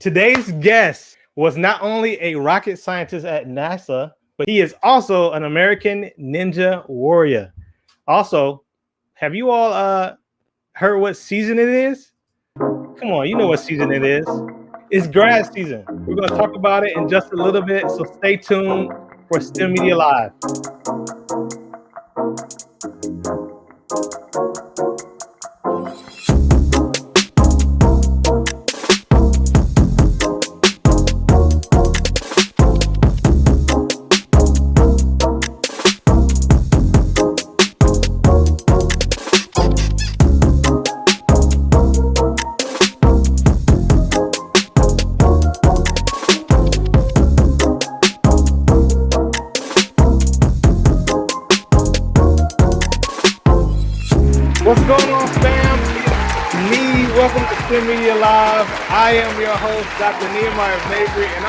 Today's guest was not only a rocket scientist at NASA, but he is also an American Ninja Warrior. Also, have you all heard what season it is? Come on, you know what season it is. It's grad season. We're going to talk about it in just a little bit, so stay tuned for STEMedia Live. What's going on, fam? It's me. Welcome to STEMedia Live. I am your host, Dr. Nehemiah Mabry, and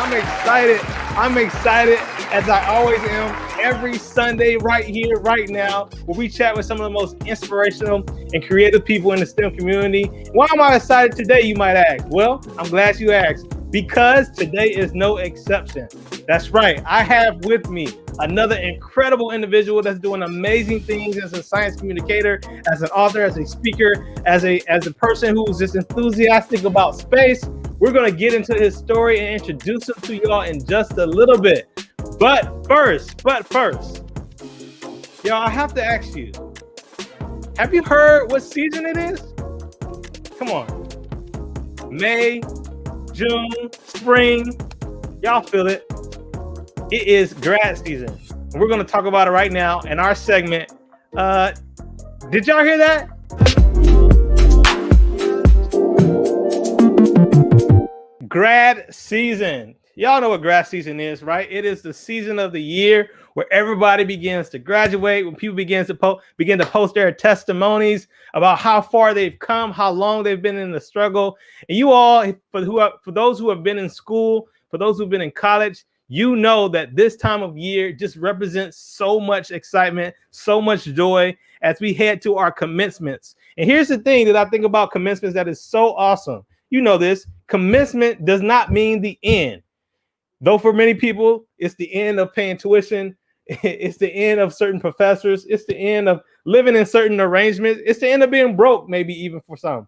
I'm excited as I always am every Sunday right here, right now, where we chat with some of the most inspirational and creative people in the STEM community. Why am I excited today, you might ask? Well, I'm glad you asked, because today is no exception. That's right. I have with me another incredible individual that's doing amazing things as a science communicator, as an author, as a speaker, as a person who's just enthusiastic about space. We're going to get into his story and introduce him to y'all in just a little bit. But first, y'all, I have to ask you, have you heard what season it is? Come on. May, June, spring, y'all feel it. It is grad season. And we're going to talk about it right now in our segment. Did y'all hear that? Grad season. Y'all know what grad season is, right? It is the season of the year where everybody begins to graduate, when people begin to post their testimonies about how far they've come, how long they've been in the struggle. And you all, for those who have been in school, for those who've been in college, you know that this time of year just represents so much excitement, so much joy as we head to our commencements. And here's the thing that I think about commencements that is so awesome. You know this, commencement does not mean the end. Though for many people, it's the end of paying tuition. It's the end of certain professors. It's the end of living in certain arrangements. It's the end of being broke, maybe even for some.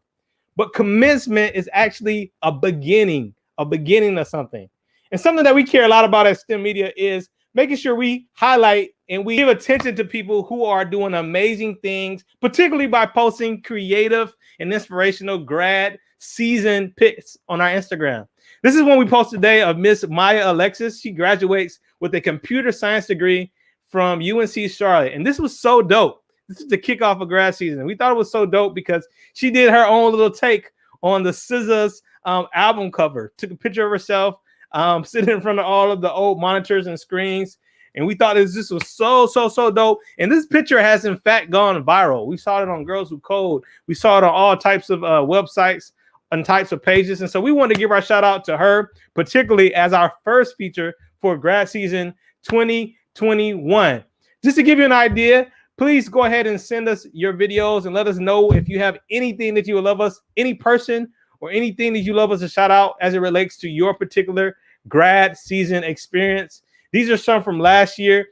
But commencement is actually a beginning of something. And something that we care a lot about at STEMedia is making sure we highlight and we give attention to people who are doing amazing things, particularly by posting creative and inspirational grad season pics on our Instagram. This is one we posted today of Miss Maya Alexis. She graduates with a computer science degree from UNC Charlotte. And this was so dope. This is the kickoff of grad season. We thought it was so dope because she did her own little take on the SZA's album cover. Took a picture of herself sitting in front of all of the old monitors and screens. And we thought this was so dope. And this picture has, in fact, gone viral. We saw it on Girls Who Code. We saw it on all types of websites and types of pages. And so we wanted to give our shout out to her, particularly as our first feature for grad season 2021. Just to give you an idea, please go ahead and send us your videos and let us know if you have anything that you would love us, any person or anything that you love us to shout out as it relates to your particular grad season experience. These are some from last year.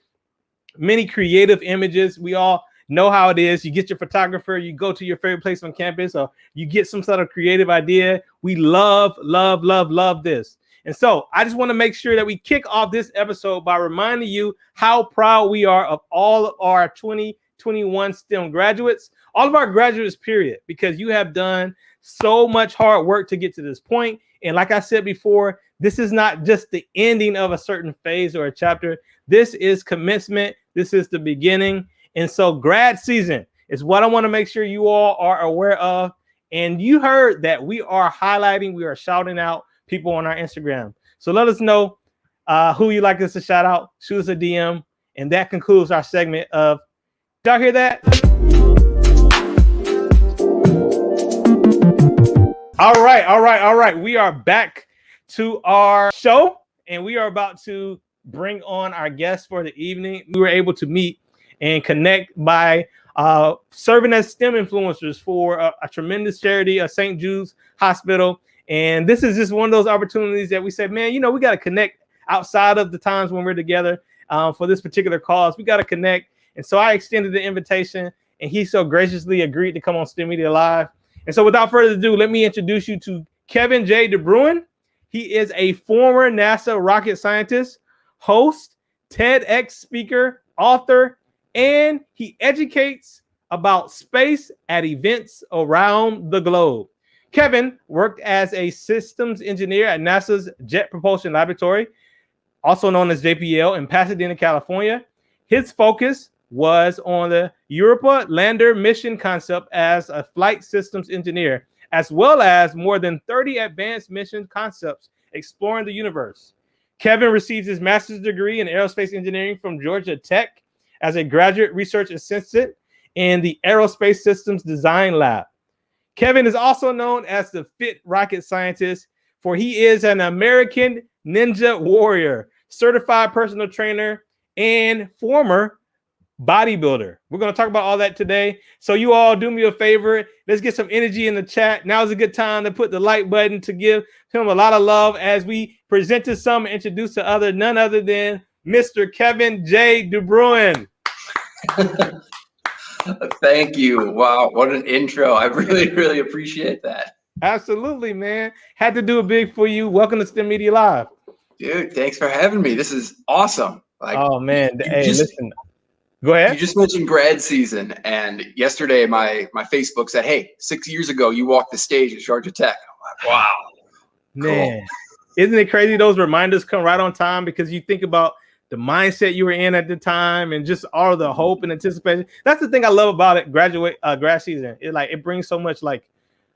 Many creative images. We all know how it is. You get your photographer, you go to your favorite place on campus, or you get some sort of creative idea. We love this. And so I just want to make sure that we kick off this episode by reminding you how proud we are of all of our 2021 STEM graduates, all of our graduates, period, because you have done so much hard work to get to this point. And like I said before, this is not just the ending of a certain phase or a chapter. This is commencement. This is the beginning. And so grad season is what I want to make sure you all are aware of. And you heard that we are highlighting, we are shouting out people on our Instagram. So let us know who you'd like us to shout out. Shoot us a DM. And that concludes our segment of, did y'all hear that? All right. We are back to our show, and we are about to bring on our guest for the evening. We were able to meet and connect by serving as STEM influencers for a tremendous charity, St. Jude's Hospital And this is just one of those opportunities that we said, man, you know, we got to connect outside of the times when we're together for this particular cause. We got to connect. And so I extended the invitation, and he so graciously agreed to come on STEMedia Live. And so without further ado, let me introduce you to Kevin J Debruin. He is a former NASA rocket scientist, host, TEDx speaker, author, and he educates about space at events around the globe. Kevin worked as a systems engineer at NASA's Jet Propulsion Laboratory, also known as JPL, in Pasadena, California. His focus was on the Europa Lander Mission Concept as a flight systems engineer, as well as more than 30 advanced mission concepts exploring the universe. Kevin received his master's degree in aerospace engineering from Georgia Tech as a graduate research assistant in the Aerospace Systems Design Lab. Kevin is also known as the Fit Rocket Scientist, for he is an American Ninja Warrior, certified personal trainer, and former bodybuilder. We're going to talk about all that today. So you all do me a favor. Let's get some energy in the chat. Now's a good time to put the like button to give him a lot of love as we present to some and introduce to other, none other than Mr. Kevin J Debruin. Thank you. Wow, what an intro. I really appreciate that. Absolutely, man. Had to do it big for you. Welcome to STEMedia Live. Dude, thanks for having me. This is awesome. Like, oh, man. Hey, listen. Go ahead. You just mentioned grad season, and yesterday my Facebook said, hey, 6 years ago, you walked the stage at Georgia Tech. I'm like, wow. Man, cool. Isn't it crazy? Those reminders come right on time because you think about the mindset you were in at the time and just all the hope and anticipation. That's the thing I love about it. Grad season. It brings so much like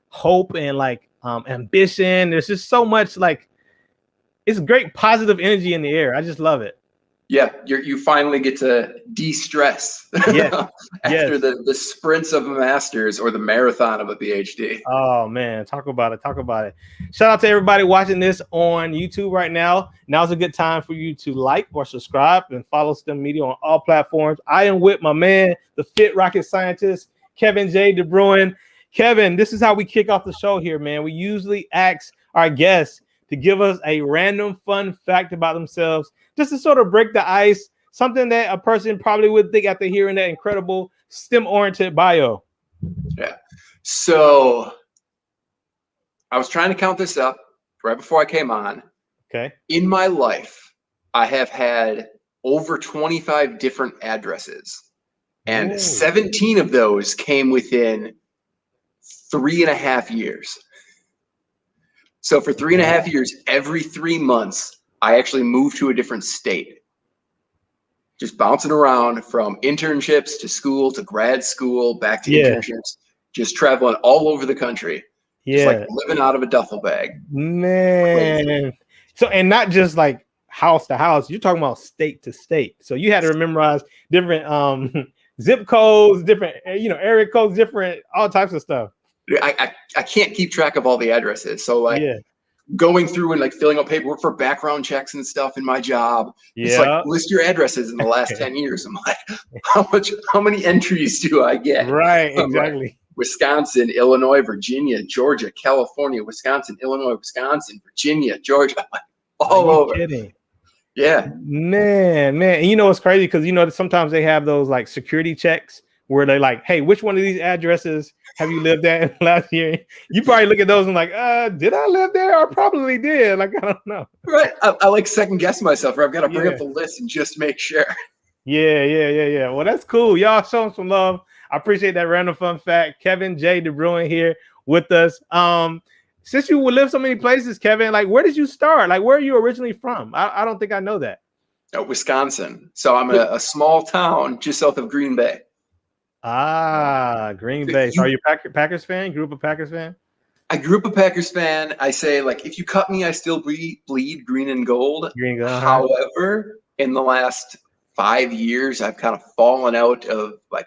hope and like ambition. There's just so much like, it's great positive energy in the air. I just love it. Yeah, you finally get to de-stress after the sprints of a master's or the marathon of a PhD. Oh, man, talk about it. Shout out to everybody watching this on YouTube right now. Now's a good time for you to like or subscribe and follow STEMedia on all platforms. I am with my man, the Fit Rocket Scientist, Kevin J Debruin. Kevin, this is how we kick off the show here, man. We usually ask our guests to give us a random fun fact about themselves, just to sort of break the ice, something that a person probably would think after hearing that incredible STEM-oriented bio. Yeah. So I was trying to count this up right before I came on. Okay. In my life, I have had over 25 different addresses, and 17 of those came within 3.5 years. So for 3.5 years, every 3 months, I actually moved to a different state. Just bouncing around from internships to school to grad school, back to internships, just traveling all over the country. Just like living out of a duffel bag. Man. Crazy. So, and not just like house to house, you're talking about state to state. So you had to memorize different zip codes, different, area codes, different, all types of stuff. I can't keep track of all the addresses. So like going through and like filling out paperwork for background checks and stuff in my job. It's like, list your addresses in the last 10 years. I'm like, how many entries do I get? Right, exactly. Like, Wisconsin, Illinois, Virginia, Georgia, California, Wisconsin, Illinois, Wisconsin, Virginia, Georgia, all over. Kidding? Yeah. Man. And you know what's crazy? Because sometimes they have those like security checks where they're like, hey, which one of these addresses have you lived at in last year? You probably look at those and like, did I live there? I probably did. Like, I don't know. Right. I like second guess myself, or I've got to bring up the list and just make sure. Yeah. Well, that's cool. Y'all show them some love. I appreciate that random fun fact. Kevin J Debruin here with us. Since you would live so many places, Kevin, like, where did you start? Like, where are you originally from? I don't think I know that. Wisconsin. So I'm a small town just south of Green Bay. Green Bay. So are you a Packers fan? Grew up a Packers fan? I grew up a Packers fan. I say, like, if you cut me, I still bleed green and gold. However, in the last 5 years, I've kind of fallen out of like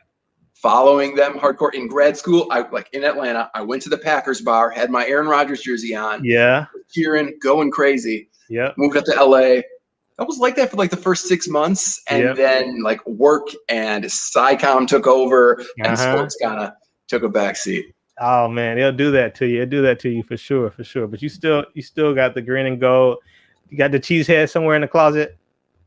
following them hardcore. In grad school, in Atlanta, I went to the Packers bar, had my Aaron Rodgers jersey on. Yeah. Cheering, going crazy. Yeah. Moved up to LA. I was like that for like the first 6 months, and then like work and SciComm took over, and sports kind of took a backseat. Oh man, they'll do that to you. They'll do that to you for sure, for sure. But you still got the green and gold. You got the cheese head somewhere in the closet.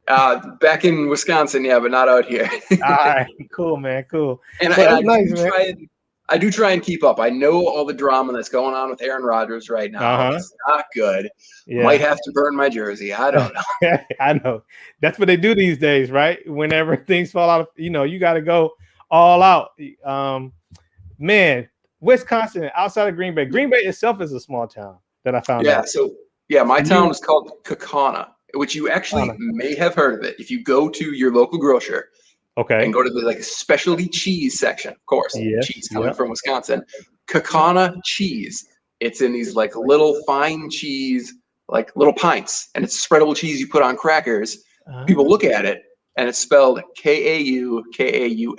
Back in Wisconsin, yeah, but not out here. All right, cool, man, cool. And Well, I nice, do man. I do try and keep up. I know all the drama that's going on with Aaron Rodgers right now. Uh-huh. It's not good. Yeah. Might have to burn my jersey. I don't know. I know. That's what they do these days, right? Whenever things fall out, you got to go all out. Man, Wisconsin, outside of Green Bay. Green Bay itself is a small town that I found out. My town is called Kaukauna, which you actually may have heard of it. If you go to your local grocer, okay, and go to the specialty cheese section, of course, cheese coming from Wisconsin, Kaukauna cheese. It's in these little fine cheese, little pints, and it's spreadable cheese you put on crackers. People look at it, and it's spelled Kaukauna.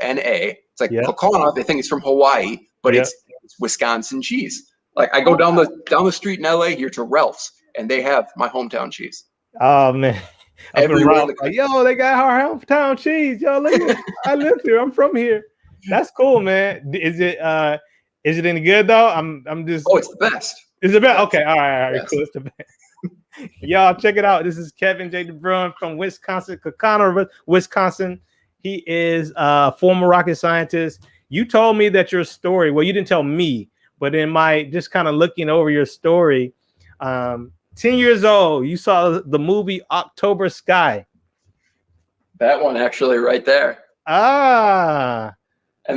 It's like Kaukauna. They think it's from Hawaii, but it's Wisconsin cheese. I go down the street in LA here to Ralph's, and they have my hometown cheese. Oh man. Everywhere yo, they got our hometown cheese. Yo, look at I live here. I'm from here. That's cool, man. Is it any good though? I'm just. Oh, it's the best. Is it best? Okay, all right, yes. Cool. It's the best. Y'all check it out. This is Kevin J Debruin from Wisconsin, Kaukauna, Wisconsin. He is a former rocket scientist. You told me that your story. Well, you didn't tell me, but in my just kind of looking over your story. 10 years old, you saw the movie October Sky. That one actually right there. And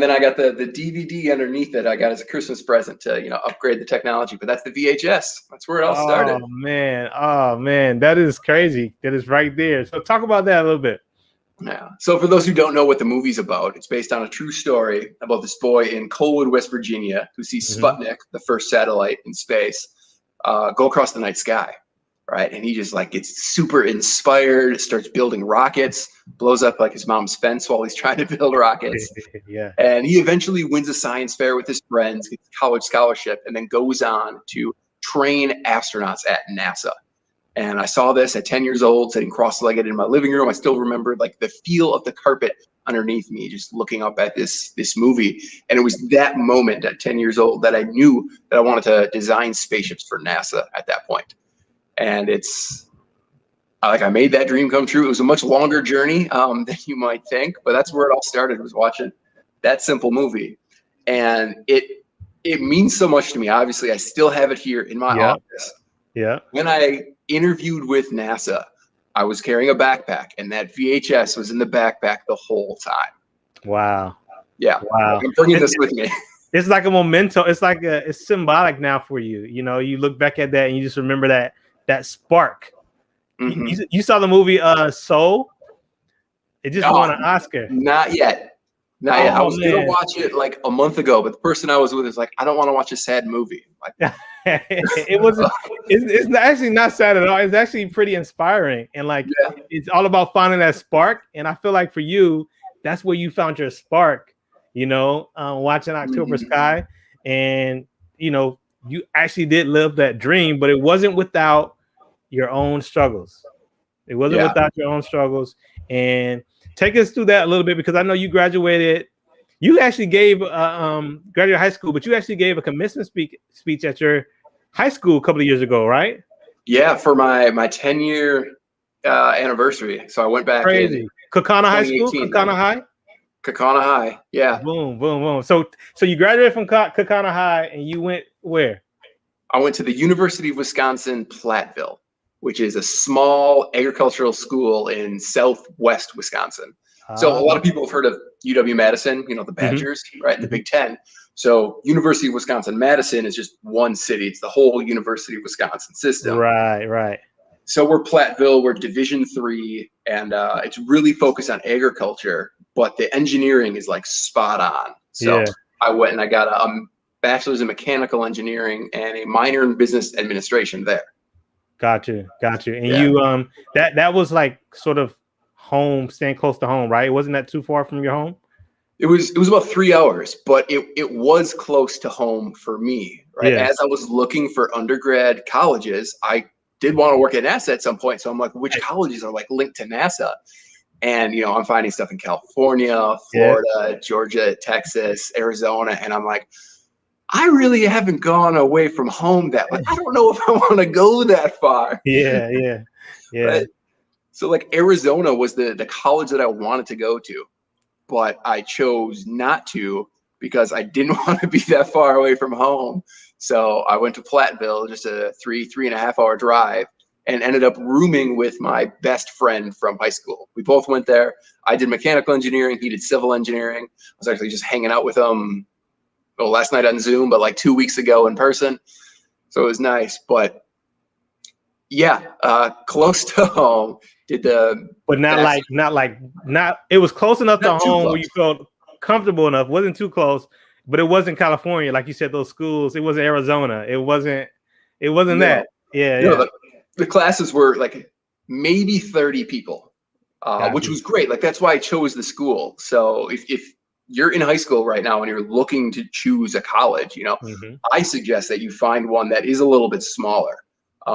then I got the DVD underneath it. I got as a Christmas present to, upgrade the technology. But that's the VHS. That's where it all started. Oh, man. That is crazy. That is right there. So talk about that a little bit. Yeah. So for those who don't know what the movie's about, it's based on a true story about this boy in Colwood, West Virginia, who sees Sputnik, the first satellite in space, go across the night sky, right? And he just gets super inspired, starts building rockets, blows up his mom's fence while he's trying to build rockets. Yeah. And he eventually wins a science fair with his friends, gets a college scholarship, and then goes on to train astronauts at NASA. And I saw this at 10 years old, sitting cross-legged in my living room. I still remember the feel of the carpet underneath me, just looking up at this movie. And it was that moment at 10 years old that I knew that I wanted to design spaceships for NASA at that point. And it's I made that dream come true. It was a much longer journey than you might think, but that's where it all started, was watching that simple movie. And it means so much to me. Obviously, I still have it here in my office. Yeah. When I interviewed with NASA, I was carrying a backpack, and that VHS was in the backpack the whole time. Wow. Yeah. Wow. I'm bringing this with me. It's like a memento. It's symbolic now for you. You look back at that and you just remember that spark. Mm-hmm. You saw the movie Soul? It just won an Oscar. Not yet. Not yet. I was going to watch it a month ago, but the person I was with is I don't want to watch a sad movie. It's actually not sad at all. It's actually pretty inspiring. And it's all about finding that spark. And I feel like for you, that's where you found your spark, watching October Sky. And, you actually did live that dream, but it wasn't without your own struggles. It wasn't without your own struggles. And take us through that a little bit, because I know you graduated. You actually gave graduated high school, but you actually gave a commencement speech at your high school a couple of years ago, right? Yeah, for my 10-year anniversary. So I went back. Crazy. Kaukauna High School? Kaukauna High? Kaukauna High, yeah. Boom, boom, boom. So you graduated from Kaukauna High, and you went where? I went to the University of Wisconsin Platteville, which is a small agricultural school in southwest Wisconsin. So a lot of people have heard of UW-Madison, the Badgers, right, in the Big Ten. So University of Wisconsin-Madison is just one city. It's the whole University of Wisconsin system. Right. So we're Platteville, we're Division III, and it's really focused on agriculture, but the engineering is spot on. So I went and I got a bachelor's in mechanical engineering and a minor in business administration there. Got you. And you that was sort of home, staying close to home, right? It wasn't that too far from your home? It was about 3 hours, but it was close to home for me, right? As I was looking for undergrad colleges, I did want to work at NASA at some point. So I'm which colleges are linked to NASA? And, I'm finding stuff in California, Florida, Georgia, Texas, Arizona. And I'm I really haven't gone away from home that much. I don't know if I want to go that far. Yeah, yeah, yeah. Right. So like Arizona was the college that I wanted to go to, but I chose not to because I didn't want to be that far away from home. So I went to Platteville, just a 3.5 hour drive, and ended up rooming with my best friend from high school. We both went there. I did mechanical engineering. He did civil engineering. I was actually just hanging out with him last night on Zoom, but like 2 weeks ago in person. So it was nice. But yeah, close to home. Did the But not. It was close enough to not too home where close. you felt comfortable enough. Wasn't too close, but it wasn't California, like you said. Those schools. It wasn't Arizona. It wasn't. It wasn't No, that. Yeah, no, yeah. the classes were like maybe 30 people, Got which you. was great. Like that's why I chose the school. So if you're in high school right now and you're looking to choose a college, Mm-hmm. I suggest that you find one that is a little bit smaller,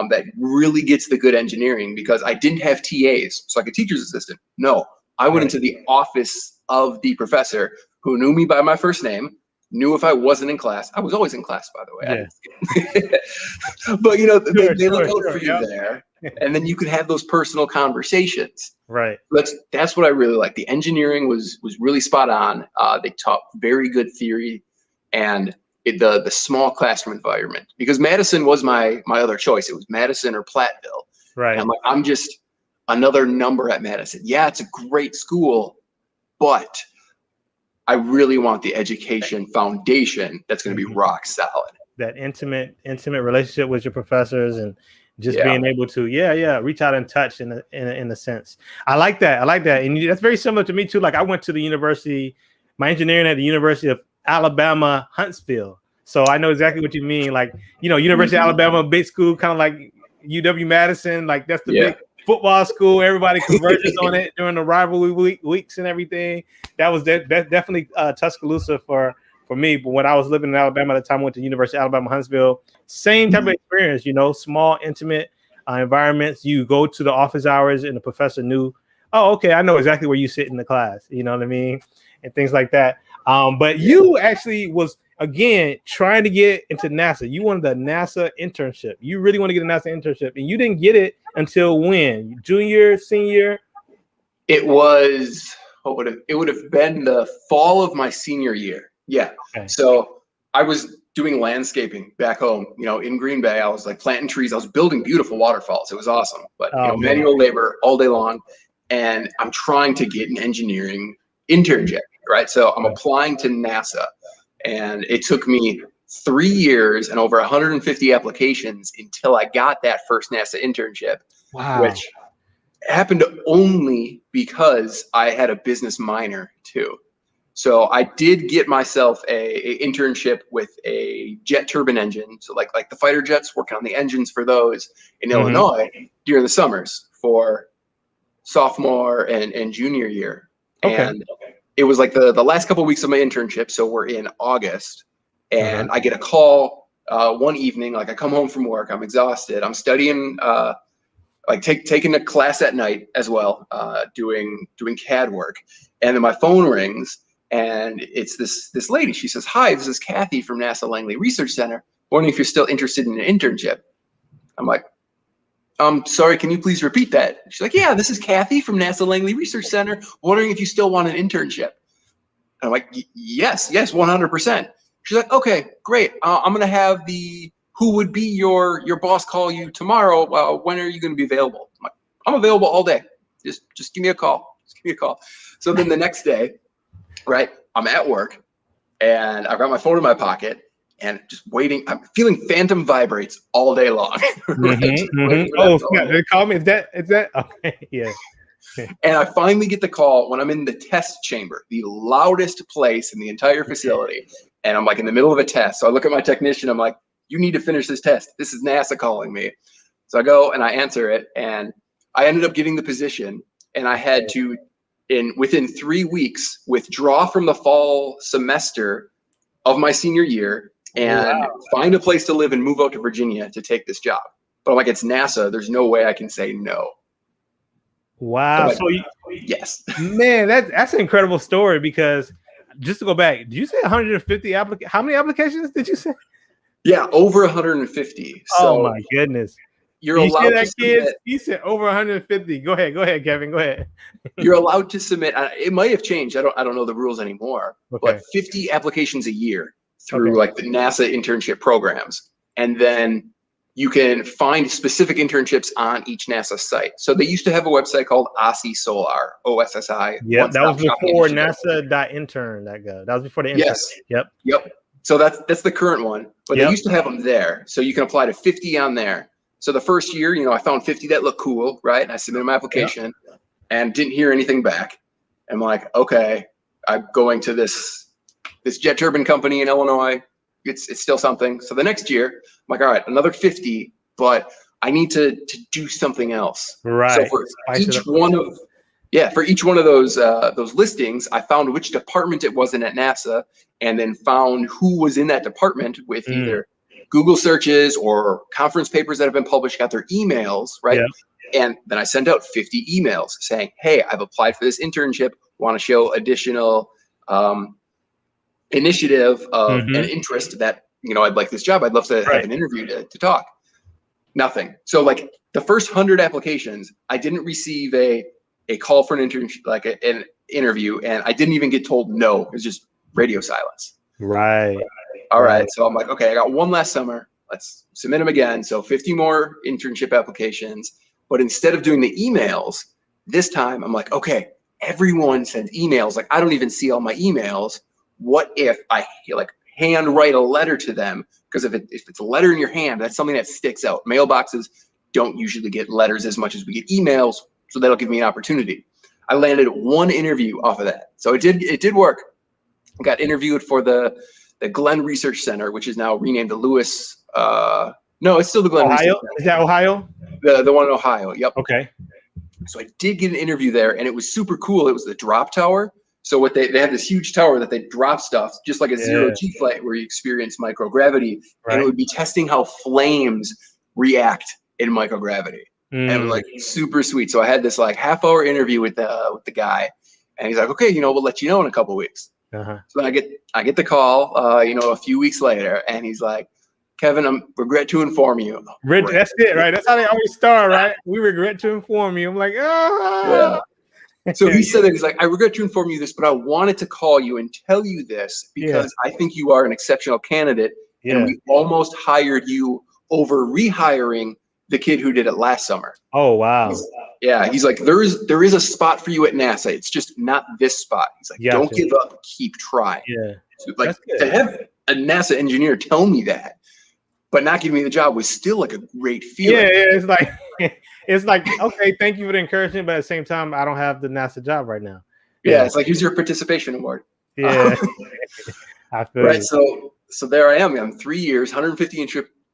that really gets the good engineering, because I didn't have TAs, so like a teacher's assistant. No, I went Right. into the office of the professor who knew me by my first name, knew if I wasn't in class. I was always in class, by the way. Yeah. But they, Sure, they look sure, out sure. for you there, and then you could have those personal conversations. Right. That's what I really like. The engineering was really spot on. They taught very good theory, and the small classroom environment, because Madison was my other choice. It was Madison or Platteville, and Right. I'm like, I'm just another number at Madison. Yeah, it's a great school, but I really want the education foundation that's going to be Mhm. rock solid. That intimate relationship with your professors, and just Yeah. being able to reach out and touch in a sense. I like that, and that's very similar to me too. Like I went to the university, my engineering at the University of Alabama Huntsville, so I know exactly what you mean. Like University of Mhm. Alabama, big school, kind of like UW Madison. Like that's the Yeah. big football school. Everybody converges on it during the rivalry weeks and everything. That was definitely Tuscaloosa for me. But when I was living in Alabama at the time, I went to University of Alabama Huntsville. Same type of experience, small, intimate environments. You go to the office hours, and the professor knew, oh, okay, I know exactly where you sit in the class. You know what I mean, and things like that. But Yeah. you actually was again trying to get into NASA. You wanted a NASA internship. You really want to get a NASA internship, and you didn't get it until when? Junior, senior? It was it would have been the fall of my senior year. Yeah. Okay. So I was doing landscaping back home, in Green Bay. I was like planting trees. I was building beautiful waterfalls. It was awesome. But Oh, man. manual labor all day long. And I'm trying to get an engineering internship, right? So I'm applying to NASA. And it took me 3 years and over 150 applications until I got that first NASA internship. Wow. Which happened only because I had a business minor too. So I did get myself a internship with a jet turbine engine. So like the fighter jets, working on the engines for those in Illinois during the summers for sophomore and junior year. Okay. And it was like the last couple of weeks of my internship. So we're in August, and I get a call one evening. Like I come home from work, I'm exhausted. I'm studying like taking a class at night as well, doing CAD work, and then my phone rings, and it's this lady. She says, "Hi, this is Kathy from NASA Langley Research Center. Wondering if you're still interested in an internship." I'm like, sorry, can you please repeat that? She's like, "Yeah, this is Kathy from NASA Langley Research Center. Wondering if you still want an internship." And I'm like, yes, 100%. She's like, "Okay, great. I'm gonna have who would be your boss call you tomorrow. When are you going to be available?" I'm like, "I'm available all day. Just give me a call. Just give me a call." So then the next day, right, I'm at work, and I've got my phone in my pocket and just waiting. I'm feeling phantom vibrates all day long. Right? Oh, they call me. Is that okay? Yeah. And I finally get the call when I'm in the test chamber, the loudest place in the entire facility. And I'm like in the middle of a test. So I look at my technician. I'm like, "You need to finish this test. This is NASA calling me." So I go and I answer it. And I ended up getting the position. And I had to, within 3 weeks, withdraw from the fall semester of my senior year and find a place to live and move out to Virginia to take this job. But I'm like, it's NASA. There's no way I can say no. Wow. So So yes. man, that's an incredible story, because just to go back, did you say 150 how many applications did you say? Yeah, over 150. Oh So my goodness. you're You allowed see to that, kids? submit. He said over 150. Go ahead, Kevin. Go ahead. You're allowed to submit. It might have changed. I don't know the rules anymore. Okay. But 50 applications a year through Okay. like the NASA internship programs, and then you can find specific internships on each NASA site. So they used to have a website called OSSI Solar, OSSI. Yeah, that was before NASA.intern.gov. That was before the intern. Yes. Yep. So that's the current one, but they used to have them there. So you can apply to 50 on there. So the first year, I found 50 that looked cool, right? And I submitted my application and didn't hear anything back. I'm like, okay, I'm going to this jet turbine company in Illinois. It's still something. So the next year, I'm like, all right, another 50, but I need to do something else. Right. So for each one of those listings, I found which department it was in at NASA, and then found who was in that department with either Google searches or conference papers that have been published, got their emails, right? Yeah. And then I sent out 50 emails saying, hey, I've applied for this internship, want to show additional initiative of an interest that, I'd like this job. I'd love to have an interview to talk. Nothing. So like the first 100 applications, I didn't receive a call for an internship, like an interview, and I didn't even get told no. It was just radio silence. Right. All right. So I'm like, okay, I got one last summer. Let's submit them again. So 50 more internship applications. But instead of doing the emails, this time I'm like, okay, everyone sends emails. Like I don't even see all my emails. What if I hand write a letter to them? Because if it's a letter in your hand, that's something that sticks out. Mailboxes don't usually get letters as much as we get emails. So that'll give me an opportunity. I landed one interview off of that. So it did work. I got interviewed for the Glenn Research Center, which is now renamed the Lewis. No, it's still the Glenn Research Center. Is that Ohio? The one in Ohio. Yep. Okay. So I did get an interview there, and it was super cool. It was the drop tower. So what they have this huge tower that they drop stuff, just like a zero-G flight where you experience microgravity, and it would be testing how flames react in microgravity. And it was like super sweet. So I had this like half-hour interview with the guy, and he's like, okay, we'll let you know in a couple of weeks. So then I get the call, a few weeks later, and he's like, Kevin, I regret to inform you. That's it, right? That's how they always start, right? We regret to inform you. I'm like, yeah. So he said that he's like, I regret to inform you this, but I wanted to call you and tell you this because I think you are an exceptional candidate, and we almost hired you over rehiring the kid who did it last summer. Oh wow! He's like, there is a spot for you at NASA. It's just not this spot. He's like, don't give up, keep trying. Yeah, so like to have a NASA engineer tell me that, but not give me the job was still like a great feeling. Yeah, it's like okay, thank you for the encouragement, but at the same time, I don't have the NASA job right now. Yeah, it's like here's your participation award. Yeah, I feel right. So there I am. I'm 3 years, 150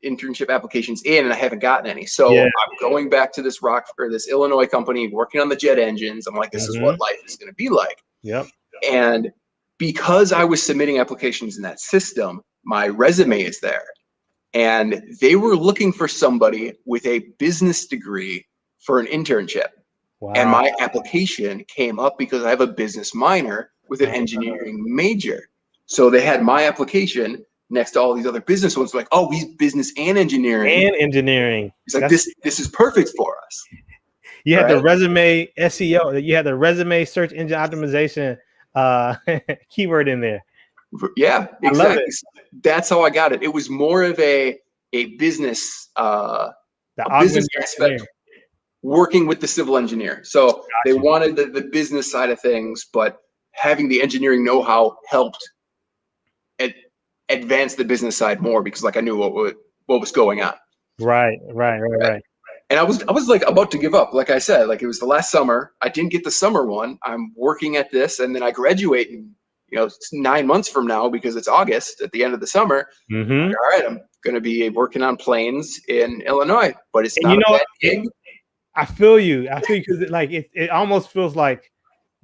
internship applications in, and I haven't gotten any. So I'm going back to this Illinois company working on the jet engines. I'm like, this is what life is going to be like. Yep. And because I was submitting applications in that system, my resume is there. And they were looking for somebody with a business degree for an internship. Wow. And my application came up because I have a business minor with an engineering major. So they had my application next to all these other business ones, like, oh, he's business and engineering. It's like, this is perfect for us. You had the resume SEO, you had the resume search engine optimization keyword in there. Yeah, exactly. That's how I got it. It was more of a business, a business aspect, working with the civil engineer. So they wanted the business side of things, but having the engineering know-how helped advance the business side more because like I knew what was going on. Right. And I was like about to give up. Like I said, like it was the last summer. I didn't get the summer one. I'm working at this, and then I graduate in it's 9 months from now because it's August at the end of the summer. Like, all right, I'm going to be working on planes in Illinois, but it's not a bad gig. I feel you because it almost feels like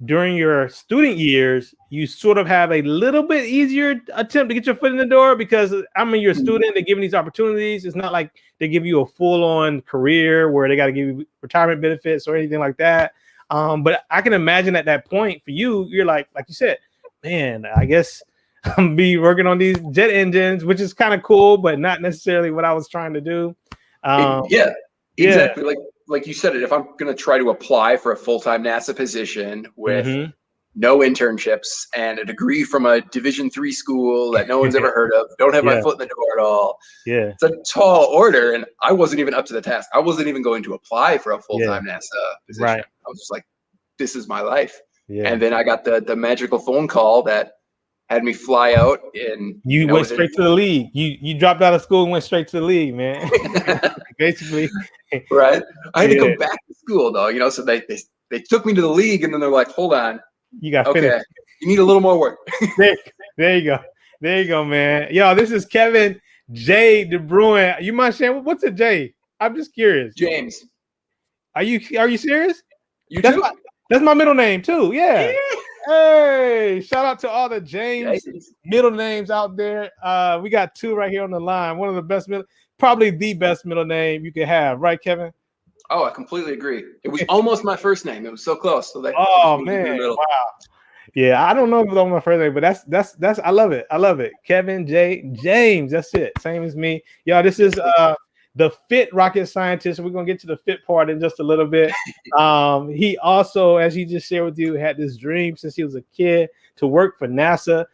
during your student years, you sort of have a little bit easier attempt to get your foot in the door because you're a student, they're giving these opportunities. It's not like they give you a full-on career where they got to give you retirement benefits or anything like that. But I can imagine at that point for you, you're like you said, man, I guess I'm be working on these jet engines, which is kind of cool, but not necessarily what I was trying to do. Yeah, Yeah. exactly. Like you said it, if I'm going to try to apply for a full-time NASA position with no internships and a degree from a Division III school that no one's ever heard of, don't have my foot in the door at all. Yeah. It's a tall order, and I wasn't even up to the task. I wasn't even going to apply for a full-time NASA position. Right. I was just like, this is my life. Yeah. And then I got the magical phone call that had me fly out, and you went straight to the league. You dropped out of school and went straight to the league, man. Basically. Right. I had to go back to school though, you know, so they took me to the league, and then they're like, hold on. You got okay. finished. You need a little more work. There you go. There you go, man. Yo, this is Kevin J Debruin. You mind sharing what's a J? I'm just curious. James. Are you serious? That's my middle name too. Yeah. Hey, shout out to all the James middle names out there. We got two right here on the line. One of the best probably the best middle name you could have, right, Kevin? Oh, I completely agree. It was almost my first name. It was so close. So man, wow. Yeah, I don't know if it's on my first name, but that's I love it. I love it. Kevin J James. That's it. Same as me. Y'all, this is the fit rocket scientist. We're gonna get to the fit part in just a little bit. He also, as he just shared with you, had this dream since he was a kid to work for NASA.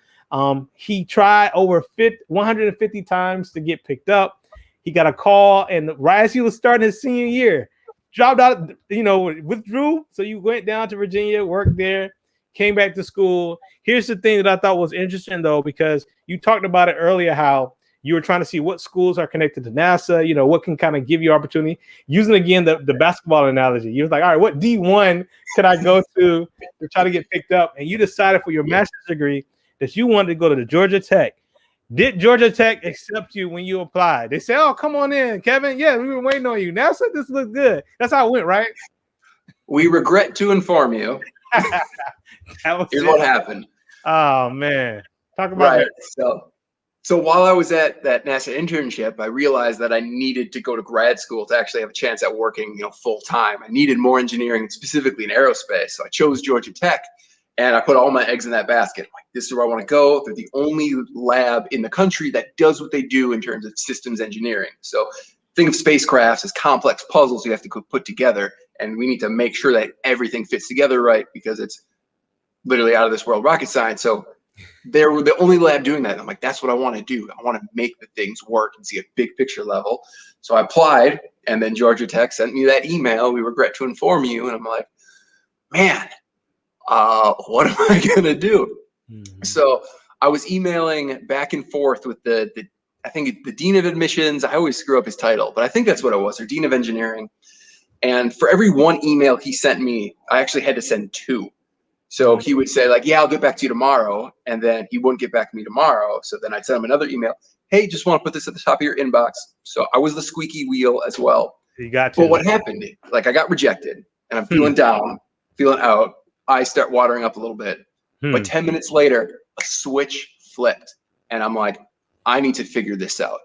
He tried over 150 times to get picked up. He got a call, and right as he was starting his senior year, dropped out, withdrew. So you went down to Virginia, worked there, came back to school. Here's the thing that I thought was interesting, though, because you talked about it earlier, how you were trying to see what schools are connected to NASA, what can kind of give you opportunity. Using, again, the basketball analogy. You was like, all right, what D1 can I go to try to get picked up? And you decided for your master's degree that you wanted to go to the Georgia Tech. Did Georgia Tech accept you when you applied? They said, oh, come on in, Kevin. Yeah, we were waiting on you. NASA, this looks good. That's how it went, right? We regret to inform you. Here's what happened. Oh, man. Talk about that. So while I was at that NASA internship, I realized that I needed to go to grad school to actually have a chance at working, full time. I needed more engineering, specifically in aerospace. So I chose Georgia Tech, and I put all my eggs in that basket. Like, this is where I want to go. They're the only lab in the country that does what they do in terms of systems engineering. So think of spacecrafts as complex puzzles you have to put together, and we need to make sure that everything fits together right, because it's literally out of this world rocket science. So they were the only lab doing that. I'm like, that's what I want to do. I want to make the things work and see a big picture level. So I applied, and then Georgia Tech sent me that email. We regret to inform you. And I'm like, man, what am I going to do? So I was emailing back and forth with I think the Dean of Admissions. I always screw up his title, but I think that's what it was, or Dean of Engineering. And for every one email he sent me, I actually had to send two. So he would say, like, yeah, I'll get back to you tomorrow. And then he wouldn't get back to me tomorrow. So then I'd send him another email. Hey, just want to put this at the top of your inbox. So I was the squeaky wheel as well. You got to. But what happened? Like, I got rejected, and I'm feeling down, feeling out. I start watering up a little bit. But 10 minutes later, a switch flipped. And I'm like, I need to figure this out.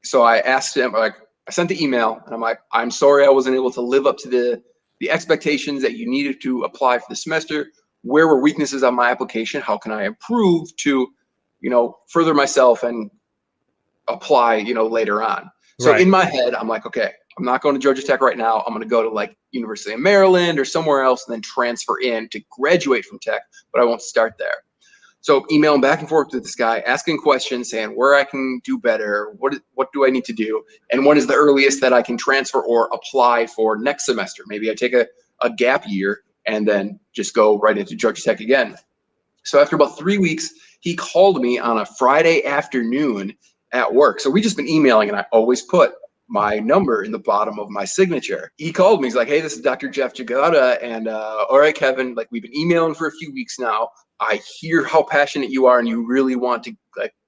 So I asked him, I sent the email, and I'm like, I'm sorry I wasn't able to live up to the expectations that you needed to apply for the semester. Where were weaknesses on my application? How can I improve to, further myself and apply, later on? So in my head, I'm like, okay, I'm not going to Georgia Tech right now. I'm going to go to like University of Maryland or somewhere else, and then transfer in to graduate from Tech, but I won't start there. So emailing back and forth with this guy, asking questions, saying where I can do better, what do I need to do, and when is the earliest that I can transfer or apply for next semester? Maybe I take a gap year and then just go right into Georgia Tech again. So after about 3 weeks, he called me on a Friday afternoon at work. So we just been emailing, and I always put my number in the bottom of my signature. He called me. He's like, hey, this is Dr. Jeff Jagata. And all right, Kevin, like, we've been emailing for a few weeks now. I hear how passionate you are, and you really want to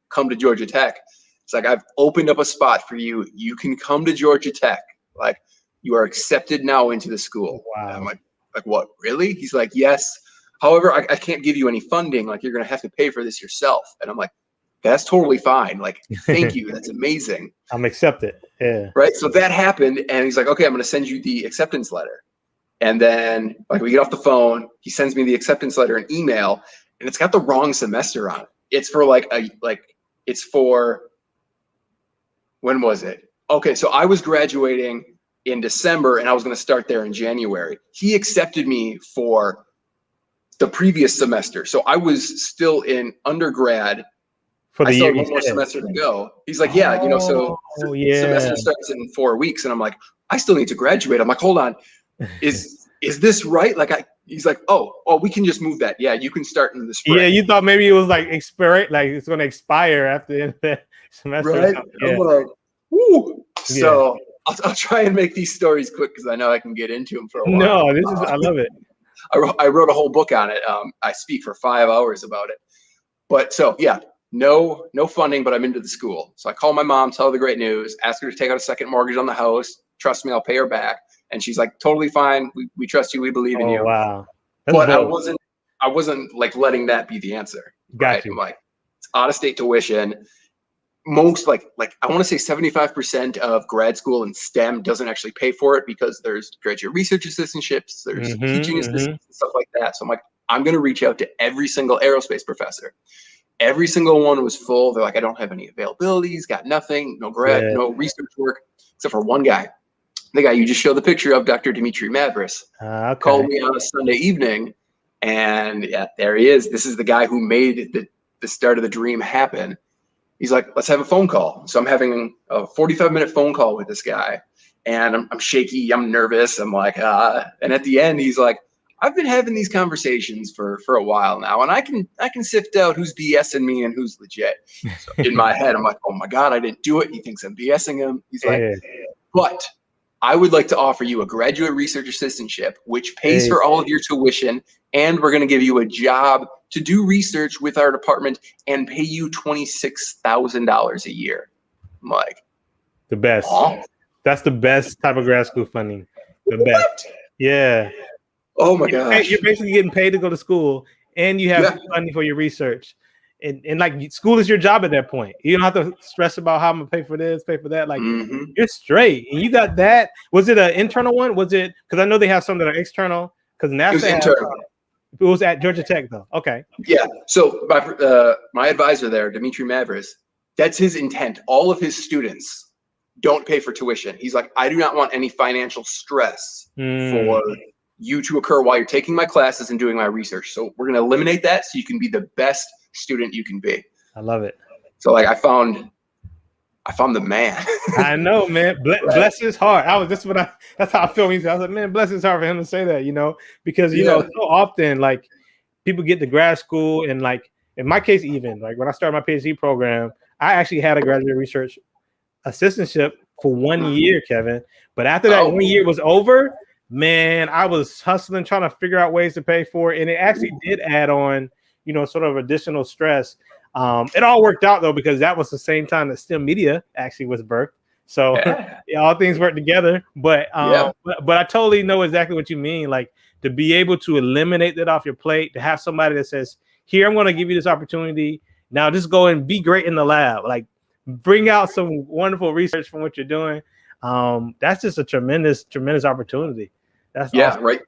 come to Georgia Tech. It's like, I've opened up a spot for you. You can come to Georgia Tech. Like, you are accepted now into the school. Wow. And I'm like, what, really? He's like, yes. However, I can't give you any funding. Like, you're going to have to pay for this yourself. And I'm like, that's totally fine. Like, thank you. That's amazing. I'm accepted. Yeah. Right. So that happened. And he's like, okay, I'm going to send you the acceptance letter. And then, like, we get off the phone. He sends me the acceptance letter and email. and it's got the wrong semester on it. It's for when was it? Okay, so I was graduating in December and I was going to start there in January. He accepted me for the previous semester. So I was still in undergrad. For the I still year had one more semester to go. He's like, yeah, so semester starts in 4 weeks. And I'm like, I still need to graduate. I'm like, hold on. Is this right? He's like, oh, we can just move that. Yeah, you can start in the spring. Yeah, you thought maybe it was like it's going to expire after the end of the semester. Right? Yeah. I'm like, woo. So I'll try and make these stories quick because I know I can get into them for a while. No, I love it. I wrote a whole book on it. I speak for 5 hours about it. But so yeah, no funding, but I'm into the school. So I call my mom, tell her the great news, ask her to take out a second mortgage on the house. Trust me, I'll pay her back. And she's like, totally fine. We trust you. We believe in you. Wow. But dope. I wasn't like letting that be the answer. Got you. I'm like, it's out of state tuition. Most like I want to say 75% of grad school in STEM doesn't actually pay for it because there's graduate research assistantships, there's teaching assistants and stuff like that. So I'm like, I'm going to reach out to every single aerospace professor. Every single one was full. They're like, I don't have any availabilities, got nothing, no research work, except for one guy. The guy you just showed the picture of, Dr. Dmitry Mavris, called me on a Sunday evening, and yeah, there he is. This is the guy who made the start of the dream happen. He's like, let's have a phone call. So I'm having a 45-minute phone call with this guy, and I'm shaky, I'm nervous. I'm like, and at the end, he's like, I've been having these conversations for a while now, and I can sift out who's BSing me and who's legit. So in my head, I'm like, oh my God, I didn't do it. He thinks I'm BSing him. He's like, but I would like to offer you a graduate research assistantship, which pays for all of your tuition, and we're going to give you a job to do research with our department and pay you $26,000 a year. I'm like, the best. Huh? That's the best type of grad school funding. The best. Yeah. Oh my gosh. You're basically getting paid to go to school, and you have funding for your research. And like school is your job at that point. You don't have to stress about how I'm gonna pay for this, pay for that. Like you're straight. And you got that. Was it an internal one? Was it because I know they have some that are external? Because NASA was internal. It was at Georgia Tech though. Okay. Yeah. So my advisor there, Dmitry Mavris, that's his intent. All of his students don't pay for tuition. He's like, I do not want any financial stress for you to occur while you're taking my classes and doing my research. So we're gonna eliminate that so you can be the best student you can be. I love it. So like I found the man. I know, man. Bless his heart. That's how I feel. I was like, man, bless his heart for him to say that, because you know, so often like people get to grad school and like in my case, even like when I started my PhD program, I actually had a graduate research assistantship for 1 year, Kevin. But after that 1 year was over, man, I was hustling, trying to figure out ways to pay for it. And it actually did add on, sort of additional stress. It all worked out though, because that was the same time that STEMedia actually was birthed. So all things work together. But I totally know exactly what you mean. Like to be able to eliminate that off your plate, to have somebody that says, here, I'm going to give you this opportunity. Now just go and be great in the lab. Like bring out some wonderful research from what you're doing. That's just a tremendous, tremendous opportunity. That's awesome. Right.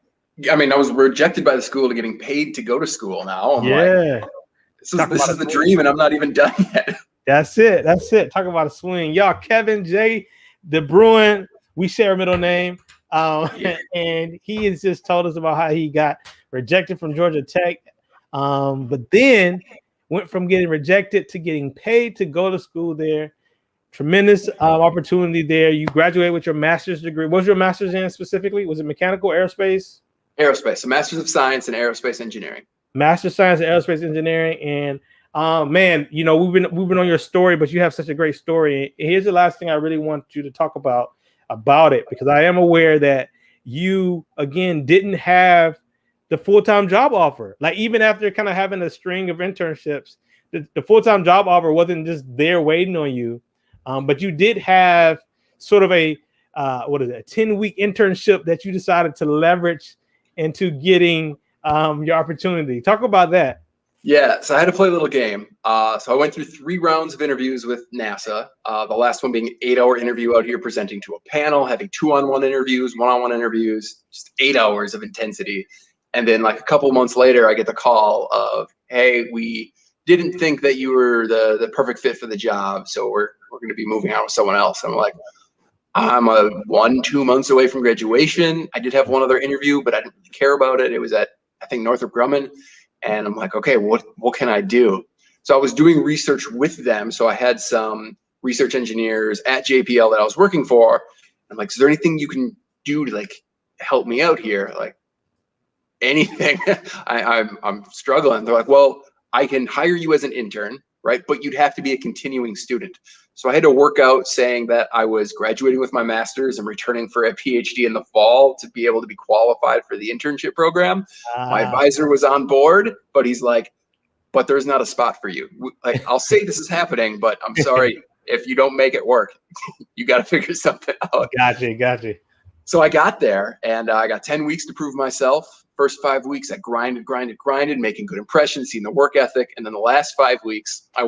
I mean, I was rejected by the school to getting paid to go to school now. I'm like, this is the dream, and I'm not even done yet. That's it. Talk about a swing. Y'all, Kevin J Debruin, we share a middle name. And he has just told us about how he got rejected from Georgia Tech. But then went from getting rejected to getting paid to go to school there. Tremendous opportunity there. You graduated with your master's degree. What was your master's in specifically? Was it mechanical, aerospace? Aerospace, a master's of science in aerospace engineering. Master of Science in Aerospace Engineering. And man, we've been on your story, but you have such a great story. And here's the last thing I really want you to talk about it, because I am aware that you again didn't have the full-time job offer. Like even after kind of having a string of internships, the full-time job offer wasn't just there waiting on you. But you did have sort of a 10-week internship that you decided to leverage into getting your opportunity. Talk about that. Yeah, so I had to play a little game. So I went through 3 rounds of interviews with NASA. The last one being an 8-hour interview out here presenting to a panel, having 2-on-1 interviews, 1-on-1 interviews, just 8 hours of intensity. And then like a couple months later, I get the call of, hey, we didn't think that you were the perfect fit for the job, so we're going to be moving out with someone else. And I'm like, I'm 2 months away from graduation. I did have one other interview, but I didn't really care about it. It was at, I think, Northrop Grumman. And I'm like, okay, what can I do? So I was doing research with them. So I had some research engineers at JPL that I was working for. I'm like, is there anything you can do to like help me out here? Like, anything. I'm struggling. They're like, well, I can hire you as an intern, right? But you'd have to be a continuing student. So I had to work out saying that I was graduating with my master's and returning for a PhD in the fall to be able to be qualified for the internship program. My advisor was on board, but he's like, but there's not a spot for you. Like, I'll say this is happening, but I'm sorry if you don't make it work. You got to figure something out. Gotcha. So I got there, and I got 10 weeks to prove myself. First 5 weeks, I grinded, making good impressions, seeing the work ethic. And then the last 5 weeks, I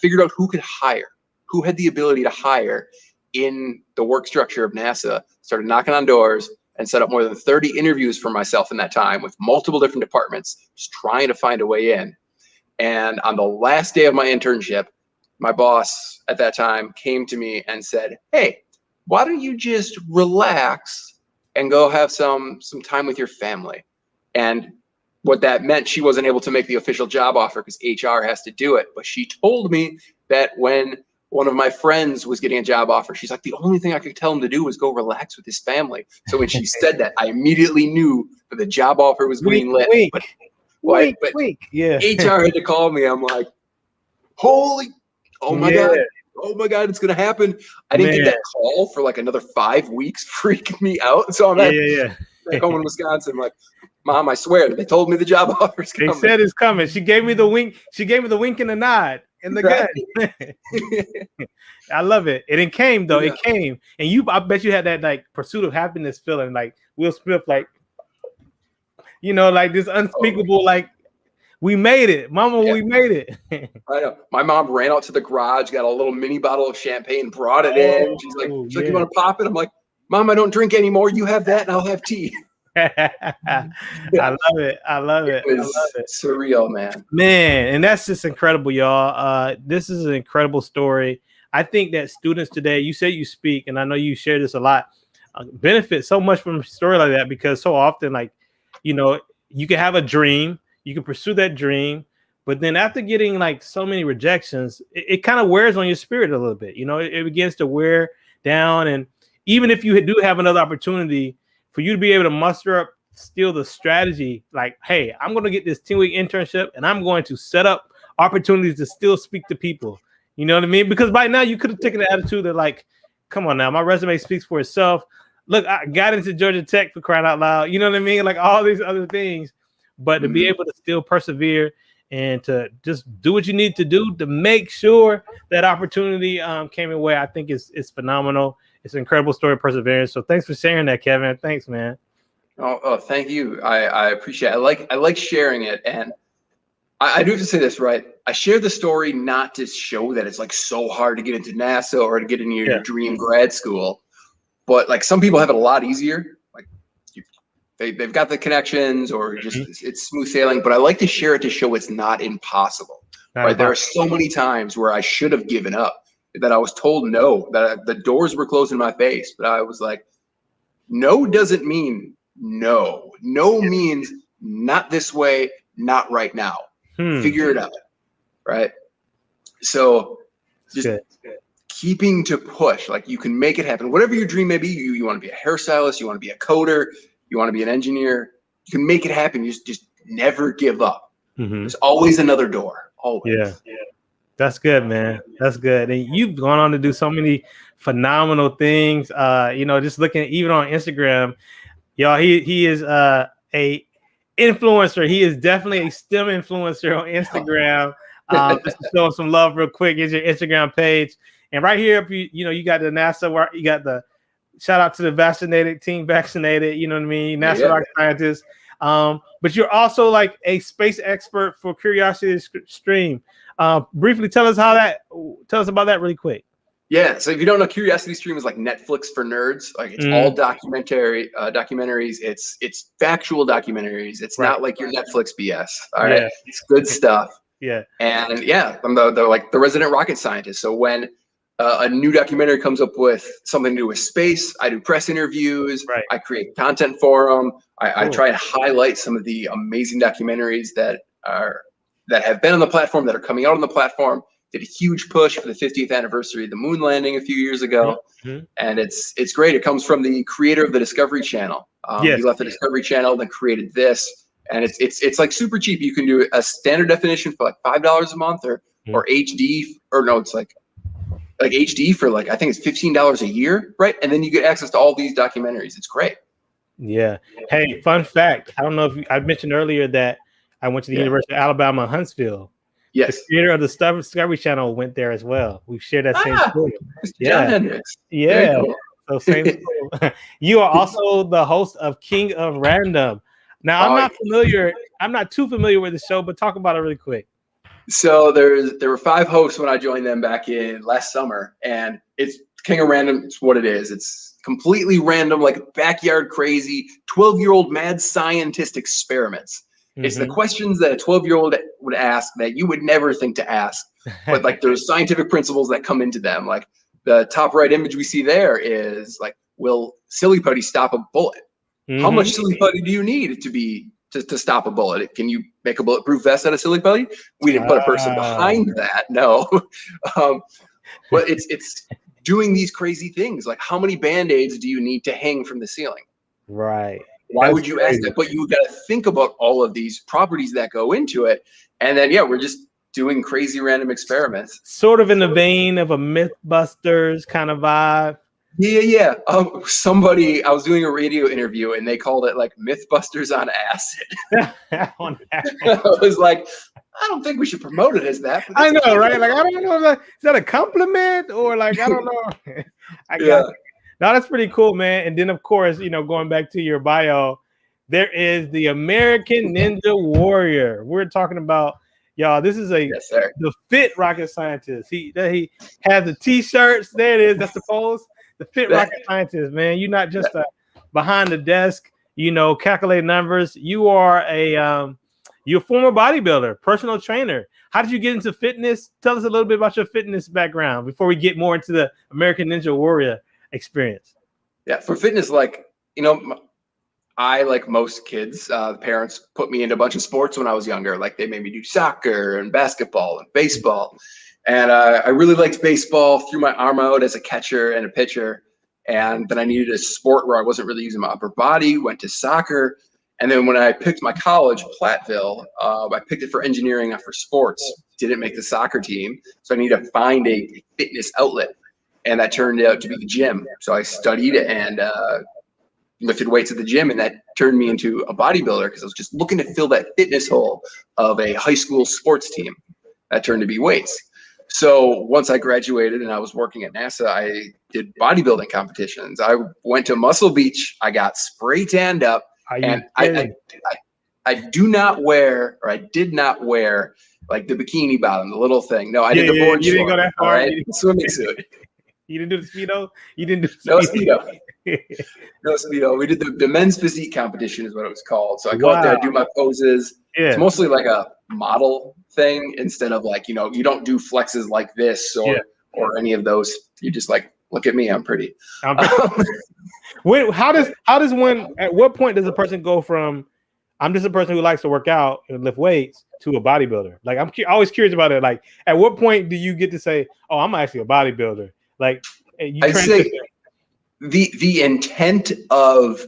figured out who could hire, who had the ability to hire in the work structure of NASA, started knocking on doors, and set up more than 30 interviews for myself in that time with multiple different departments, just trying to find a way in. And on the last day of my internship, my boss at that time came to me and said, hey, why don't you just relax and go have some time with your family? And what that meant, she wasn't able to make the official job offer because HR has to do it. But she told me that when one of my friends was getting a job offer, she's like, the only thing I could tell him to do was go relax with his family. So when she said that, I immediately knew that the job offer was green lit. But yeah. HR had to call me. I'm like, oh my God, it's gonna happen. I didn't get that call for like another 5 weeks, freaking me out. So I'm back home in Wisconsin. I'm like, Mom, I swear they told me the job offer's coming. They said it's coming. She gave me the wink. She gave me the wink and the nod and the gun. I love it. And it came though. Yeah. It came. And I bet you had that like pursuit of happiness feeling, like Will Smith, like, you know, like this unspeakable, like, we made it, Mama. We made it. I know. My mom ran out to the garage, got a little mini bottle of champagne, brought it in. She's like, you want to pop it? I'm like, Mom, I don't drink anymore. You have that, and I'll have tea. I love it. It was surreal, man. And that's just incredible, y'all. This is an incredible story. I think that students today, you say you speak, and I know you share this a lot, benefit so much from a story like that, because so often, like, you know, you can have a dream. You can pursue that dream, but then after getting like so many rejections, it kind of wears on your spirit a little bit. You know, it begins to wear down. And even if you do have another opportunity, for you to be able to muster up still the strategy, like, hey, I'm going to get this 10-week internship and I'm going to set up opportunities to still speak to people. You know what I mean? Because by now you could have taken the attitude that, like, come on now, my resume speaks for itself. Look, I got into Georgia Tech, for crying out loud. You know what I mean? Like all these other things. But to be able to still persevere and to just do what you need to do to make sure that opportunity came your way, I think is phenomenal. It's an incredible story of perseverance. So thanks for sharing that, Kevin. Thanks, man. Oh, thank you. I appreciate it. I like sharing it. And I do have to say this, right? I share the story not to show that it's like so hard to get into NASA or to get into your dream grad school. But like some people have it a lot easier. They've got the connections, or just it's smooth sailing. But I like to share it to show it's not impossible. Right? There are so many times where I should have given up, that I was told no, that the doors were closed in my face. But I was like, no doesn't mean no. No means not this way, not right now. Figure it out, right? So just keeping to push, like you can make it happen. Whatever your dream may be, you want to be a hairstylist, you want to be a coder, you want to be an engineer, you can make it happen. You just never give up. There's always another door. Always. Yeah. That's good, man. That's good. And you've gone on to do so many phenomenal things. You know, just looking even on Instagram, y'all, he is a influencer. He is definitely a STEM influencer on Instagram. Just to show him some love real quick. Here's your Instagram page. And right here, you got the NASA, where you got the shout out to the vaccinated, you know what I mean? NASA rock scientists. But you're also like a space expert for Curiosity Stream. Briefly tell us about that really quick. Yeah, so if you don't know, Curiosity Stream is like Netflix for nerds. Like it's all documentaries. It's factual documentaries. It's Right. not like your Netflix BS. All right, Yeah. it's good stuff. Yeah. And yeah, I'm the resident rocket scientist. So when a new documentary comes up with something to do with space, I do press interviews. Right. I create content for them. I Cool. try and highlight some of the amazing documentaries that have been on the platform, that are coming out on the platform. Did a huge push for the 50th anniversary of the moon landing a few years ago, and it's great. It comes from the creator of the Discovery Channel. Yes. He left the Discovery Channel, then created this, and it's like super cheap. You can do a standard definition for like $5 a month, or HD, or no, it's like HD for like, I think it's $15 a year, right? And then you get access to all these documentaries. It's great. Yeah. Hey, fun fact. I don't know if I mentioned earlier that I went to the University of Alabama, Huntsville. Yes. The creator of the Discovery Channel went there as well. We've shared that same school. John Hendricks. Yeah. Cool. So same school. You are also the host of King of Random. Now, I'm not too familiar with the show, but talk about it really quick. So there were 5 hosts when I joined them back in last summer, and it's King of Random. It's what it is. It's completely random, like backyard crazy, 12-year-old mad scientist experiments. It's the questions that a 12-year-old would ask that you would never think to ask, but like there's scientific principles that come into them. Like the top right image we see there is like, will silly putty stop a bullet? How much silly putty do you need to stop a bullet? Can you make a bulletproof vest out of silly putty? We didn't put a person behind that, no. But it's doing these crazy things. Like, how many Band-Aids do you need to hang from the ceiling? Right. Why would you ask that? But you got to think about all of these properties that go into it. And then, we're just doing crazy random experiments. Sort of in the vein of a Mythbusters kind of vibe. Yeah. I was doing a radio interview and they called it like Mythbusters on acid. I was like, I don't think we should promote it as that. I know, right? Like, I don't know. Is that a compliment or like, I don't know. I got it. No, that's pretty cool, man. And then, of course, going back to your bio, there is the American Ninja Warrior. We're talking about, y'all. This is the fit rocket scientist. He has the T-shirts. There it is. That's the pose. The fit rocket scientist, man. You're not just behind the desk, calculating numbers. You are you're a former bodybuilder, personal trainer. How did you get into fitness? Tell us a little bit about your fitness background before we get more into the American Ninja Warrior experience. Yeah, for fitness, I, like most kids, the parents put me into a bunch of sports when I was younger. Like they made me do soccer and basketball and baseball. And I really liked baseball, threw my arm out as a catcher and a pitcher. And then I needed a sport where I wasn't really using my upper body, went to soccer. And then when I picked my college, Platteville, I picked it for engineering, not for sports. Didn't make the soccer team. So I needed to find a fitness outlet. And that turned out to be the gym. So I studied and lifted weights at the gym, and that turned me into a bodybuilder because I was just looking to fill that fitness hole of a high school sports team. That turned to be weights. So once I graduated and I was working at NASA, I did bodybuilding competitions. I went to Muscle Beach. I got spray tanned up, and I did not wear like the bikini bottom, the little thing. No, I did the board. You didn't go that far. Right? Swimming suit. You didn't do the Speedo? You didn't do the Speedo. No Speedo. We did the men's physique competition is what it was called. So I go out there, I do my poses. Yeah. It's mostly like a model thing instead of like, you don't do flexes like this or any of those. You just like, look at me, I'm pretty. At what point does a person go from, I'm just a person who likes to work out and lift weights, to a bodybuilder? Like, I'm always curious about it. Like, at what point do you get to say, oh, I'm actually a bodybuilder? Like, I'd say the intent of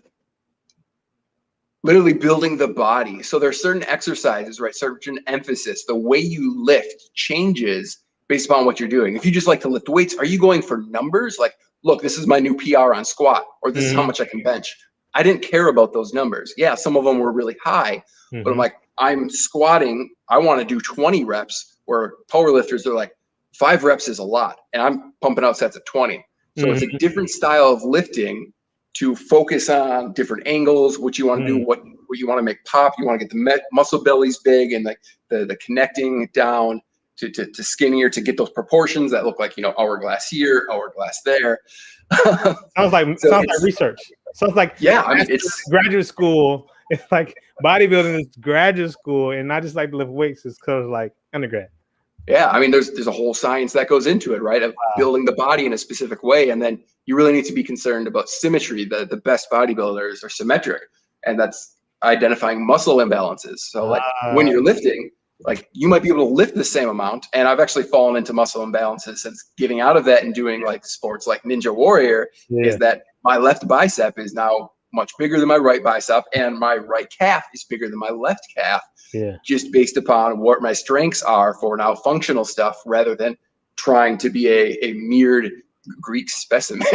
literally building the body. So there are certain exercises, right? Certain emphasis. The way you lift changes based upon what you're doing. If you just like to lift weights, are you going for numbers? Like, look, this is my new PR on squat, or this is how much I can bench. I didn't care about those numbers. Yeah, some of them were really high, but I'm like, I'm squatting. I want to do 20 reps, where power lifters are like, 5 reps is a lot, and I'm pumping out sets of 20. So it's a different style of lifting to focus on different angles, what you want to do, what you want to make pop. You want to get the muscle bellies big and like the connecting down to skinnier to get those proportions that look like, hourglass here, hourglass there. Sounds like research. Sounds like yeah, I mean it's graduate school. It's like bodybuilding is graduate school, and not just like to lift weights. It's because like undergrad. Yeah, I mean there's a whole science that goes into it, right? Of building the body in a specific way, and then you really need to be concerned about symmetry. The best bodybuilders are symmetric, and that's identifying muscle imbalances. So like when you're lifting, like you might be able to lift the same amount, and I've actually fallen into muscle imbalances since getting out of that and doing like sports like Ninja Warrior. Is that my left bicep is now much bigger than my right bicep, and my right calf is bigger than my left calf. Just based upon what my strengths are for now functional stuff, rather than trying to be a mirrored Greek specimen.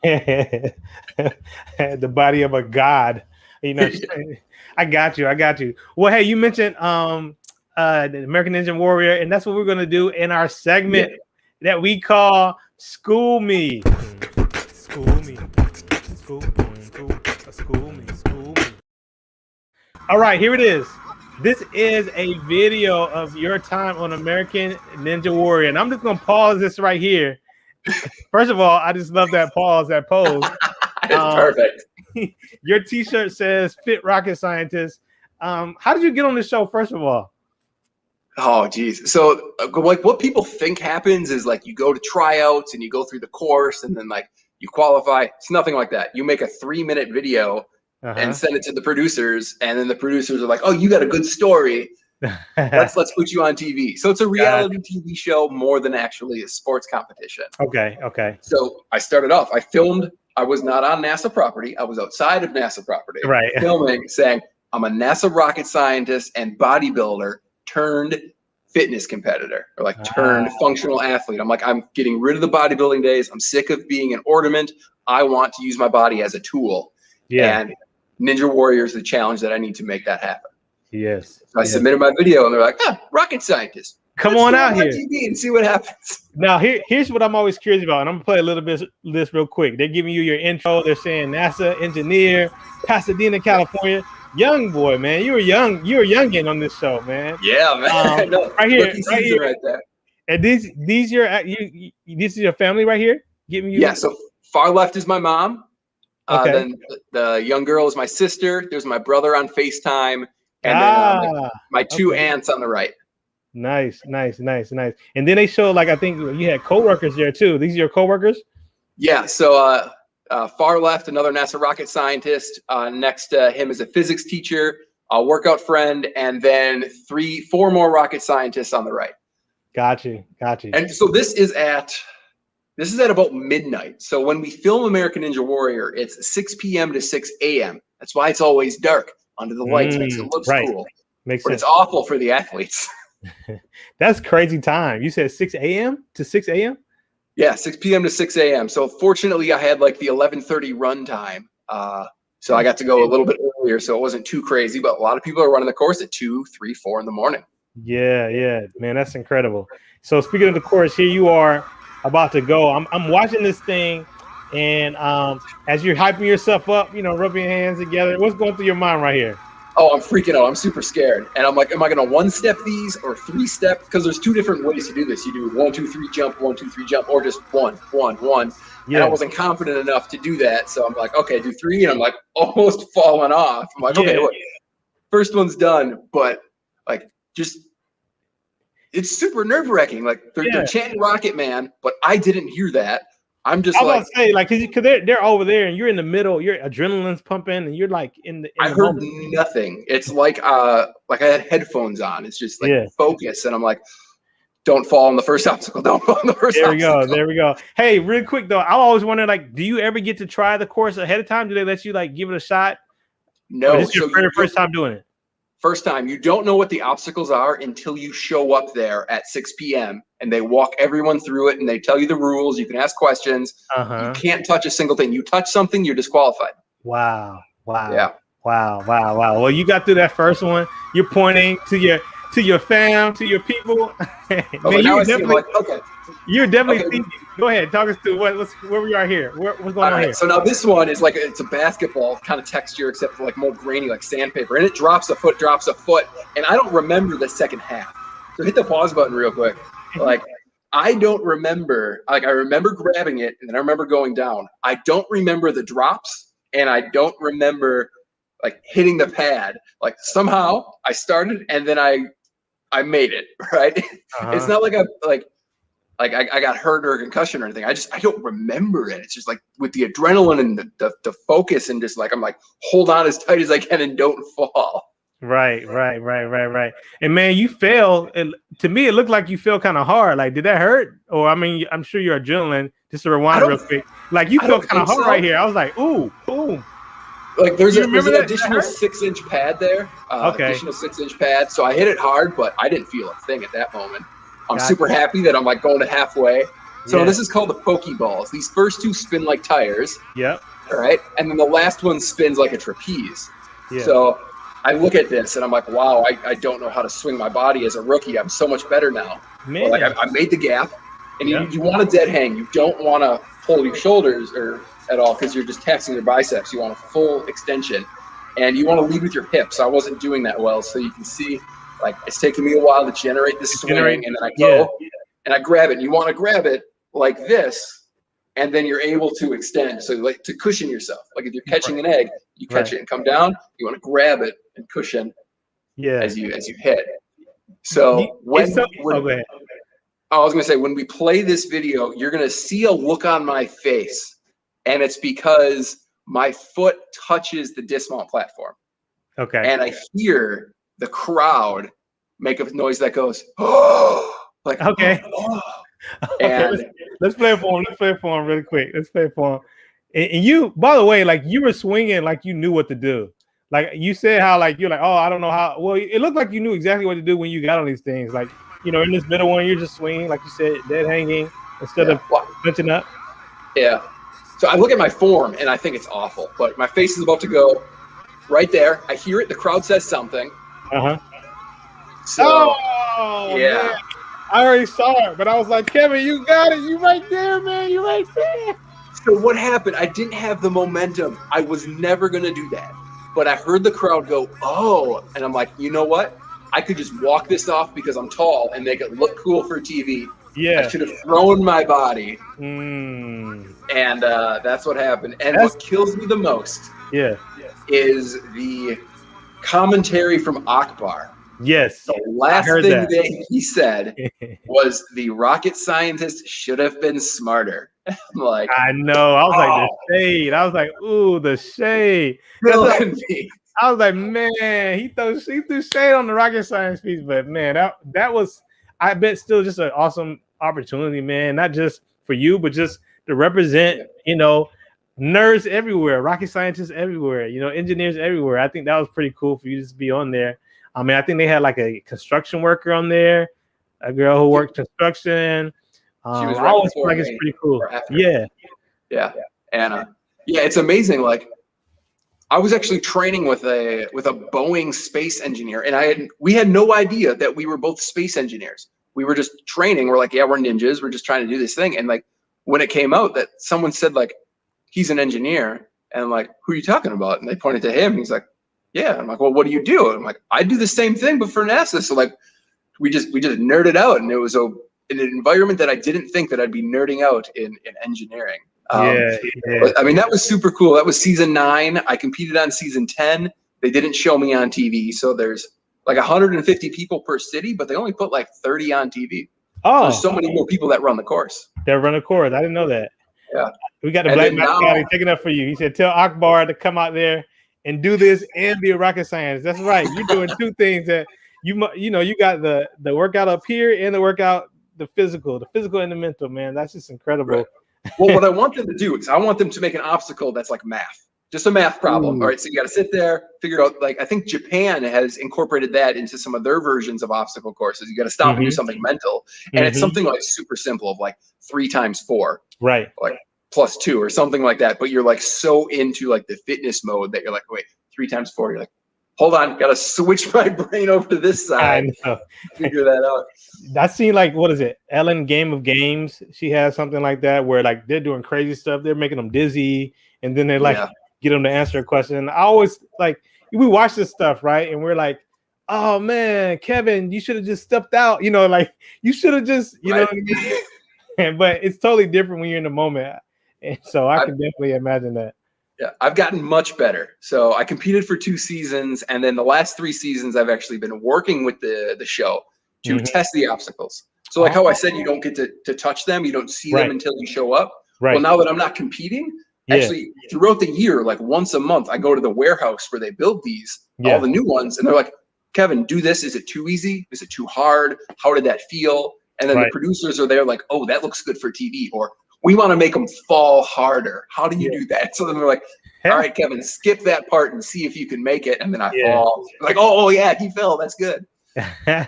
The body of a god. I got you. Well, hey, you mentioned the American Ninja Warrior, and that's what we're going to do in our segment that we call School Me. School Me. School Me. All right, here it is. This is a video of your time on American Ninja Warrior, and I'm just going to pause this right here. First of all, I just love that pause, that pose. It's perfect. Your T-shirt says "Fit Rocket Scientist." How did you get on the show? First of all. Oh, geez. So like what people think happens is like you go to tryouts and you go through the course and then like you qualify. It's nothing like that. You make a 3-minute video and send it to the producers, and then the producers are like, "Oh, you got a good story. Let's put you on TV." So it's a reality TV show more than actually a sports competition. Okay. So I started off. I filmed. I was not on NASA property. I was outside of NASA property. Right. Filming, saying I'm a NASA rocket scientist and bodybuilder turned fitness competitor, or like turned functional athlete. I'm like, I'm getting rid of the bodybuilding days. I'm sick of being an ornament. I want to use my body as a tool. And Ninja Warrior is the challenge that I need to make that happen. Yes. So I submitted my video, and they're like, rocket scientist. Come on out here TV and see what happens. Now, here's what I'm always curious about, and I'm gonna play a little bit of this real quick. They're giving you your intro. They're saying NASA engineer, Pasadena, California. Young boy, man. You were youngin' on this show, man. Yeah, man. Right here, right there. And these is your family right here? Giving you. Yeah. So far left is my mom. Then the young girl is my sister. There's my brother on FaceTime, and then my two aunts on the right. Nice. And then they show, like, I think you had coworkers there too. These are your coworkers? Yeah. So far left, another NASA rocket scientist. Next to him is a physics teacher, a workout friend, and then 4 more rocket scientists on the right. Got you. And so this is at about midnight. So when we film American Ninja Warrior, it's 6 p.m. to 6 a.m. That's why it's always dark under the lights. Makes it look cool. Makes but sense. It's awful for the athletes. That's crazy time. You said 6 a.m. to 6 a.m.? Yeah, 6 p.m. to 6 a.m. So fortunately, I had like the 11:30 run time. So I got to go a little bit earlier, so it wasn't too crazy. But a lot of people are running the course at 2, 3, 4 in the morning. Yeah, man, that's incredible. So speaking of the course, here you are about to go. I'm watching this thing, and as you're hyping yourself up, rubbing your hands together, what's going through your mind right here? Oh, I'm freaking out. I'm super scared. And I'm like, am I going to 1-step these or 3-step? Because there's 2 different ways to do this. You do 1, 2, 3 jump, 1, 2, 3 jump, or just 1, 1, 1. Yeah. And I wasn't confident enough to do that. So I'm like, okay, do 3. And I'm like almost falling off. I'm like, okay, look, first one's done. But like, just, it's super nerve wracking. Like they're chanting Rocket Man, but I didn't hear that. I'm just like, say, like, because they're over there and you're in the middle, your adrenaline's pumping, and you're like I heard nothing. It's like I had headphones on. It's just like focus, and I'm like, don't fall on the first obstacle. Don't fall on the first obstacle. There we go. Hey, real quick though, I always wonder, like, do you ever get to try the course ahead of time? Do they let you like give it a shot? No. Or this is your very first time doing it? First time. You don't know what the obstacles are until you show up there at 6 p.m. and they walk everyone through it and they tell you the rules. You can ask questions. You can't touch a single thing. You touch something, you're disqualified. Wow. Yeah. Wow. Well, you got through that first one. You're pointing to your fam, to your people. Man, you're definitely thinking. Go ahead, talk us through where we are here. What's going on here? So now this one is like it's a basketball kind of texture, except for like more grainy, like sandpaper, and it drops a foot, and I don't remember the second half. So hit the pause button real quick. Like, I don't remember, like I remember grabbing it and then I remember going down. I don't remember the drops and I don't remember like hitting the pad. Like somehow I started and then I made it, right? It's not like I got hurt or a concussion or anything. I don't remember it. It's just like with the adrenaline and the focus and just like, I'm like, hold on as tight as I can and don't fall. Right. And man, you fell. And to me, it looked like you fell kind of hard. Like, did that hurt? Or I mean, I'm sure your adrenaline. Just to rewind real quick, like you felt kind of hard right here. I was like, ooh, boom. Like there's an additional 6-inch pad there. Additional 6-inch pad. So I hit it hard, but I didn't feel a thing at that moment. I'm super happy that I'm like going to halfway. So this is called the Pokeballs. These first two spin like tires. Yep. All right. And then the last one spins like a trapeze. Yeah. So I look at this and I'm like, wow, I don't know how to swing my body as a rookie. I'm so much better now. Man. But like I made the gap, and you want a dead hang. You don't want to pull your shoulders or at all because you're just taxing your biceps. You want a full extension, and you want to lead with your hips. I wasn't doing that well, so you can see like it's taking me a while to generate the swing, and then I go and I grab it. And you want to grab it like this, and then you're able to extend. So like to cushion yourself. Like if you're catching an egg, you catch it and come down. You want to grab it and cushion as you hit. So I was going to say, when we play this video, you're going to see a look on my face, and it's because my foot touches the dismount platform. Okay. And I hear the crowd make a noise that goes, oh, like, okay. Oh. And let's play it for him. Let's play it for him really quick. Let's play it for him. And you, by the way, like you were swinging like you knew what to do. Like you said how like you're like, oh, I don't know how. Well, it looked like you knew exactly what to do when you got on these things. Like, you know, in this middle one, you're just swinging, like you said, dead hanging instead of punching up. Yeah. So I look at my form and I think it's awful, but my face is about to go right there. I hear it. The crowd says something. So, Man. I already saw it, but I was like, Kevin, you got it. You right there, man. You right there. So what happened? I didn't have the momentum. I was never going to do that. But I heard the crowd go, oh, and I'm like, you know what? I could just walk this off because I'm tall and make it look cool for TV. Yeah. I should have thrown my body. And that's what happened. And what kills me the most is the commentary from Akbar. Yes. The last thing that he said was the rocket scientist should have been smarter. I'm like, I know. I was like, the shade. I was like, ooh, the shade. I was like, man, he threw shade on the rocket science piece, but man, that was, I bet, still just an awesome opportunity, man. Not just for you, but just to represent, you know, nerds everywhere, rocket scientists everywhere, you know, engineers everywhere. I think that was pretty cool for you to just be on there. I mean, I think they had like a construction worker on there, a girl who worked construction. She was I always feel like it's pretty cool. Yeah. And it's amazing. Like, I was actually training with a Boeing space engineer, and we had no idea that we were both space engineers. We were just training. We're like, yeah, we're ninjas. We're just trying to do this thing. And like, when it came out that someone said like, he's an engineer, and I'm like, who are you talking about? And they pointed to him. And he's like, yeah. I'm like, well, what do you do? And I'm like, I do the same thing, but for NASA. So like, we just nerded out, and it was in an environment that I didn't think that I'd be nerding out in engineering. But, I mean, that was super cool. That was season 9. I competed on season 10. They didn't show me on TV. So there's like 150 people per city, but they only put like 30 on TV. So there's so many more people that run the course. That run the course. I didn't know that. Yeah. We got the black mascot taking up for you. He said, tell Akbar to come out there and do this and be a rocket scientist. That's right. You're doing two things that you know, you got the workout up here and the workout, the physical and the mental, man. That's just incredible. Right. Well, what I want them to do is I want them to make an obstacle that's like math, just a math problem. All right. So you got to sit there, figure out, like, I think Japan has incorporated that into some of their versions of obstacle courses. You got to stop and do something mental. And it's something like super simple of like 3 times 4. Right. Like plus 2 or something like that. But you're like so into like the fitness mode that you're like, wait, 3 times 4. You're like, hold on, got to switch my brain over to this side. I know. Figure that out. I seen like, what is it? Ellen Game of Games. She has something like that where like they're doing crazy stuff. They're making them dizzy, and then they like get them to answer a question. I always like, we watch this stuff, right? And we're like, oh man, Kevin, you should have just stepped out. Like you should have just, you know Right. what I mean? But it's totally different when you're in the moment. And so I can definitely imagine that. Yeah, I've gotten much better. So I competed for 2 seasons, and then the last 3 seasons, I've actually been working with the show to test the obstacles. So like how I said, you don't get to touch them, you don't see them until you show up. Well, Right. now that I'm not competing, Yeah. actually throughout the year, like once a month, I go to the warehouse where they build these, all the new ones, and they're like, Kevin, do this. Is it too easy? Is it too hard? How did that feel? And then the producers are there like, oh, that looks good for TV, or we want to make them fall harder. How do you do that? So then they're like, all right, Kevin, skip that part and see if you can make it. And then I fall. Like, oh yeah, he fell. That's good.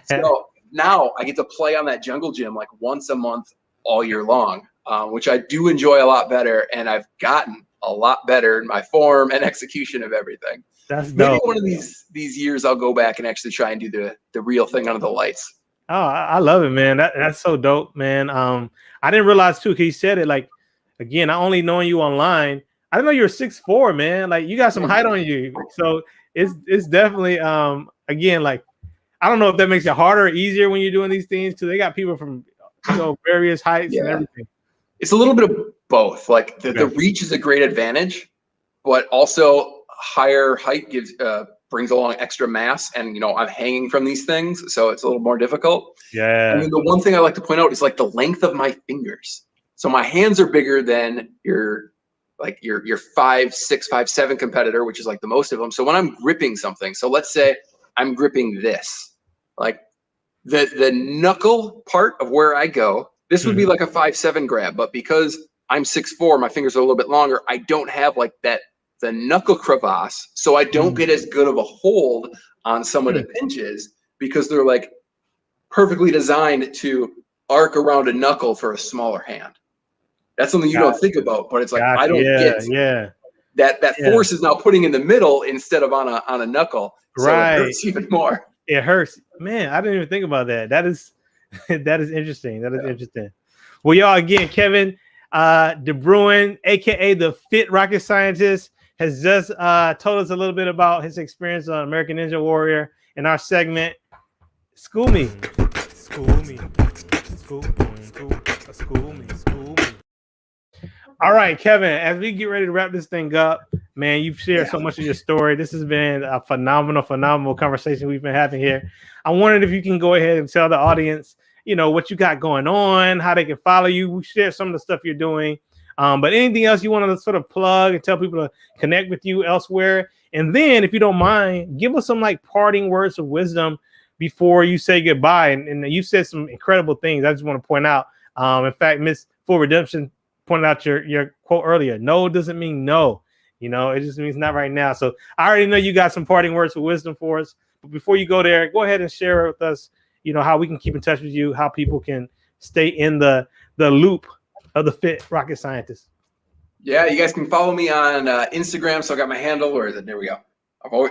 So now I get to play on that jungle gym like once a month all year long, which I do enjoy a lot better. And I've gotten a lot better in my form and execution of everything. That's dope. Maybe one of these years I'll go back and actually try and do the real thing under the lights. Oh, I love it, man. That's so dope, man. I didn't realize too, 'cause he said it like, again, not only knowing you online, I didn't know you're 6'4", man. Like you got some height on you. So it's definitely again, like I don't know if that makes it harder or easier when you're doing these things, because they got people from various heights and everything. It's a little bit of both. Like the reach is a great advantage, but also higher height brings along extra mass, and I'm hanging from these things, so it's a little more difficult. Yeah. And then the one thing I like to point out is like the length of my fingers. So my hands are bigger than your 5'6", 5'7" competitor, which is like the most of them. So when I'm gripping something, so let's say I'm gripping this, like the knuckle part of where I go, this would be like a 5'7" grab, but because I'm 6'4", my fingers are a little bit longer, I don't have like the knuckle crevasse, so I don't get as good of a hold on some of the pinches, because they're like perfectly designed to arc around a knuckle for a smaller hand. That's something you don't think about, but it's like I don't get that force is now putting in the middle instead of on a knuckle, so it hurts even more. It hurts, man. I didn't even think about that. That is interesting. That is interesting. Well, y'all, again, Kevin Debruin, aka the Fit Rocket Scientist, has just told us a little bit about his experience on American Ninja Warrior in our segment. School me. School me. School me. All right, Kevin, as we get ready to wrap this thing up, man, you've shared so much of your story. This has been a phenomenal conversation we've been having here. I wondered if you can go ahead and tell the audience, what you got going on, how they can follow you. We share some of the stuff you're doing. But anything else you want to sort of plug and tell people to connect with you elsewhere? And then, if you don't mind, give us some like parting words of wisdom before you say goodbye. And you said some incredible things. I just want to point out. In fact, Miss Full Redemption pointed out your quote earlier. No doesn't mean no. It just means not right now. So I already know you got some parting words of wisdom for us. But before you go there, go ahead and share with us, how we can keep in touch with you, how people can stay in the loop of the Fit Rocket Scientist. Yeah, you guys can follow me on Instagram. So I got my handle, or is it? There we go.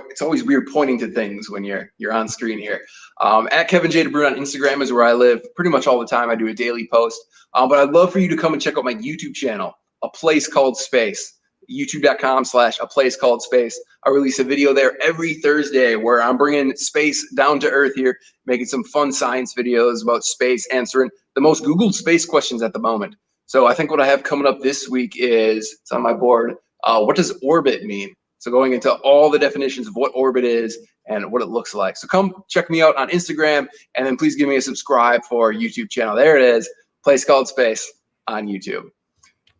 It's always weird pointing to things when you're on screen here. At Kevin J Debruin on Instagram is where I live pretty much all the time. I do a daily post. But I'd love for you to come and check out my YouTube channel, A Place Called Space. YouTube.com/aplacecalledspace. I release a video there every Thursday where I'm bringing space down to earth here, making some fun science videos about space, answering the most Googled space questions at the moment. So I think what I have coming up this week is, it's on my board, what does orbit mean? So going into all the definitions of what orbit is and what it looks like. So come check me out on Instagram, and then please give me a subscribe for our YouTube channel. There it is, Place Called Space on YouTube.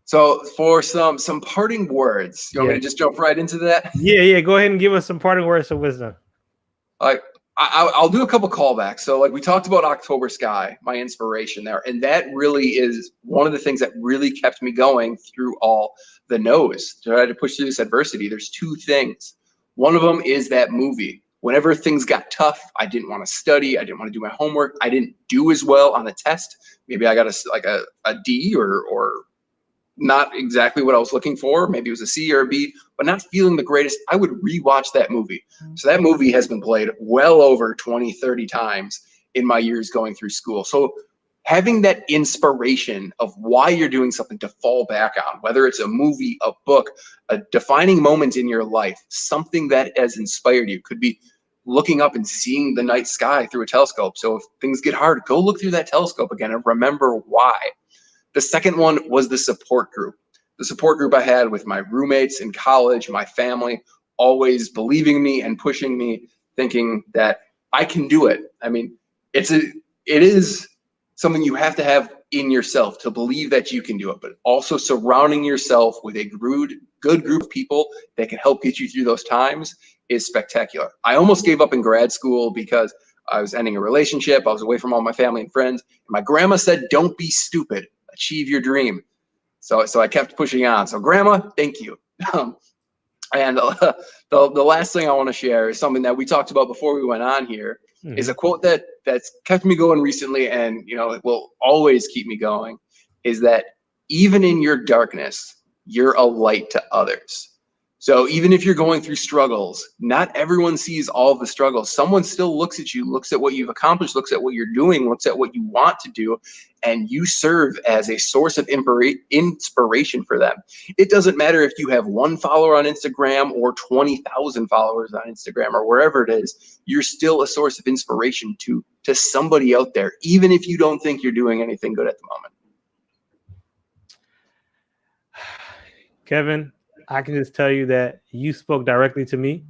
So for some parting words, you want me to just jump right into that? Yeah. Go ahead and give us some parting words of wisdom. I'll do a couple callbacks. So like we talked about October Sky, my inspiration there. And that really is one of the things that really kept me going through all the no's to try to push through this adversity. There's two things. One of them is that movie. Whenever things got tough, I didn't want to study. I didn't want to do my homework. I didn't do as well on the test. Maybe I got a D or not exactly what I was looking for. Maybe it was a C or a B, but not feeling the greatest. I would rewatch that movie. So that movie has been played well over 20, 30 times in my years going through school. So having that inspiration of why you're doing something to fall back on, whether it's a movie, a book, a defining moment in your life, something that has inspired you, could be looking up and seeing the night sky through a telescope. So if things get hard, go look through that telescope again and remember why. The second one was the support group. The support group I had with my roommates in college, my family, always believing me and pushing me, thinking that I can do it. I mean, it is something you have to have in yourself to believe that you can do it, but also surrounding yourself with a good group of people that can help get you through those times is spectacular. I almost gave up in grad school because I was ending a relationship. I was away from all my family and friends. And my grandma said, "Don't be stupid, achieve your dream." So I kept pushing on. So grandma, thank you. And the last thing I want to share is something that we talked about before we went on here. Is a quote that's kept me going recently, and it will always keep me going, is that even in your darkness, you're a light to others. So even if you're going through struggles, not everyone sees all of the struggles. Someone still looks at you, looks at what you've accomplished, looks at what you're doing, looks at what you want to do, and you serve as a source of inspiration for them. It doesn't matter if you have 1 follower on Instagram or 20,000 followers on Instagram or wherever it is, you're still a source of inspiration to somebody out there, even if you don't think you're doing anything good at the moment. Kevin, I can just tell you that you spoke directly to me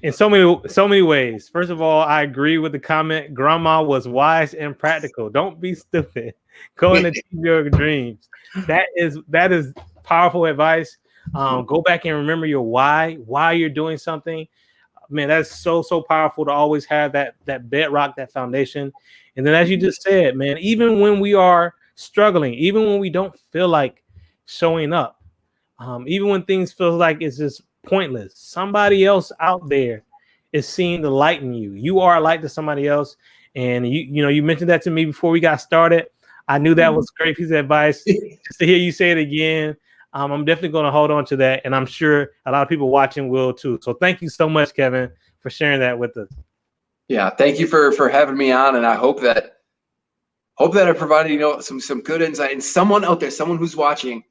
in so many ways. First of all, I agree with the comment. Grandma was wise and practical. Don't be stupid. Go and achieve your dreams. That is powerful advice. Go back and remember your why you're doing something. Man, that's so powerful to always have that bedrock, that foundation. And then as you just said, man, even when we are struggling, even when we don't feel like showing up, even when things feel like it's just pointless, somebody else out there is seeing the light in you. You are a light to somebody else. And you mentioned that to me before we got started. I knew that was a great piece of advice. Just to hear you say it again, I'm definitely going to hold on to that, and I'm sure a lot of people watching will too. So thank you so much, Kevin, for sharing that with us. Yeah, thank you for having me on, and I hope that I provided some good insight, and someone out there, someone who's watching,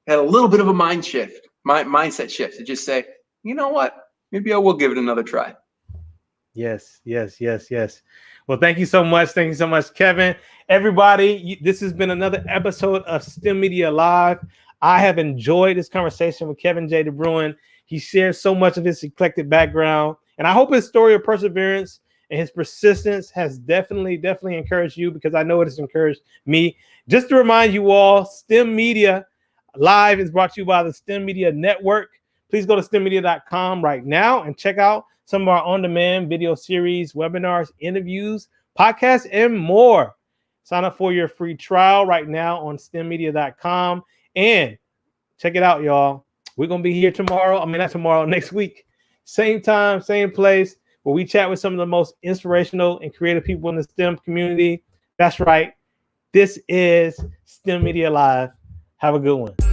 had a little bit of a mindset shift to just say, you know what, maybe I will give it another try. Yes. Well, thank you so much. Thank you so much, Kevin. Everybody, this has been another episode of STEMedia Live. I have enjoyed this conversation with Kevin J Debruin. He shares so much of his eclectic background, and I hope his story of perseverance and his persistence has definitely encouraged you, because I know it has encouraged me. Just to remind you all, STEMedia Live is brought to you by the STEMedia Network. Please go to STEMedia.com right now and check out some of our on-demand video series, webinars, interviews, podcasts, and more. Sign up for your free trial right now on STEMedia.com and check it out, y'all. We're going to be here tomorrow. Not tomorrow, next week. Same time, same place, where we chat with some of the most inspirational and creative people in the STEM community. That's right. This is STEMedia Live. Have a good one.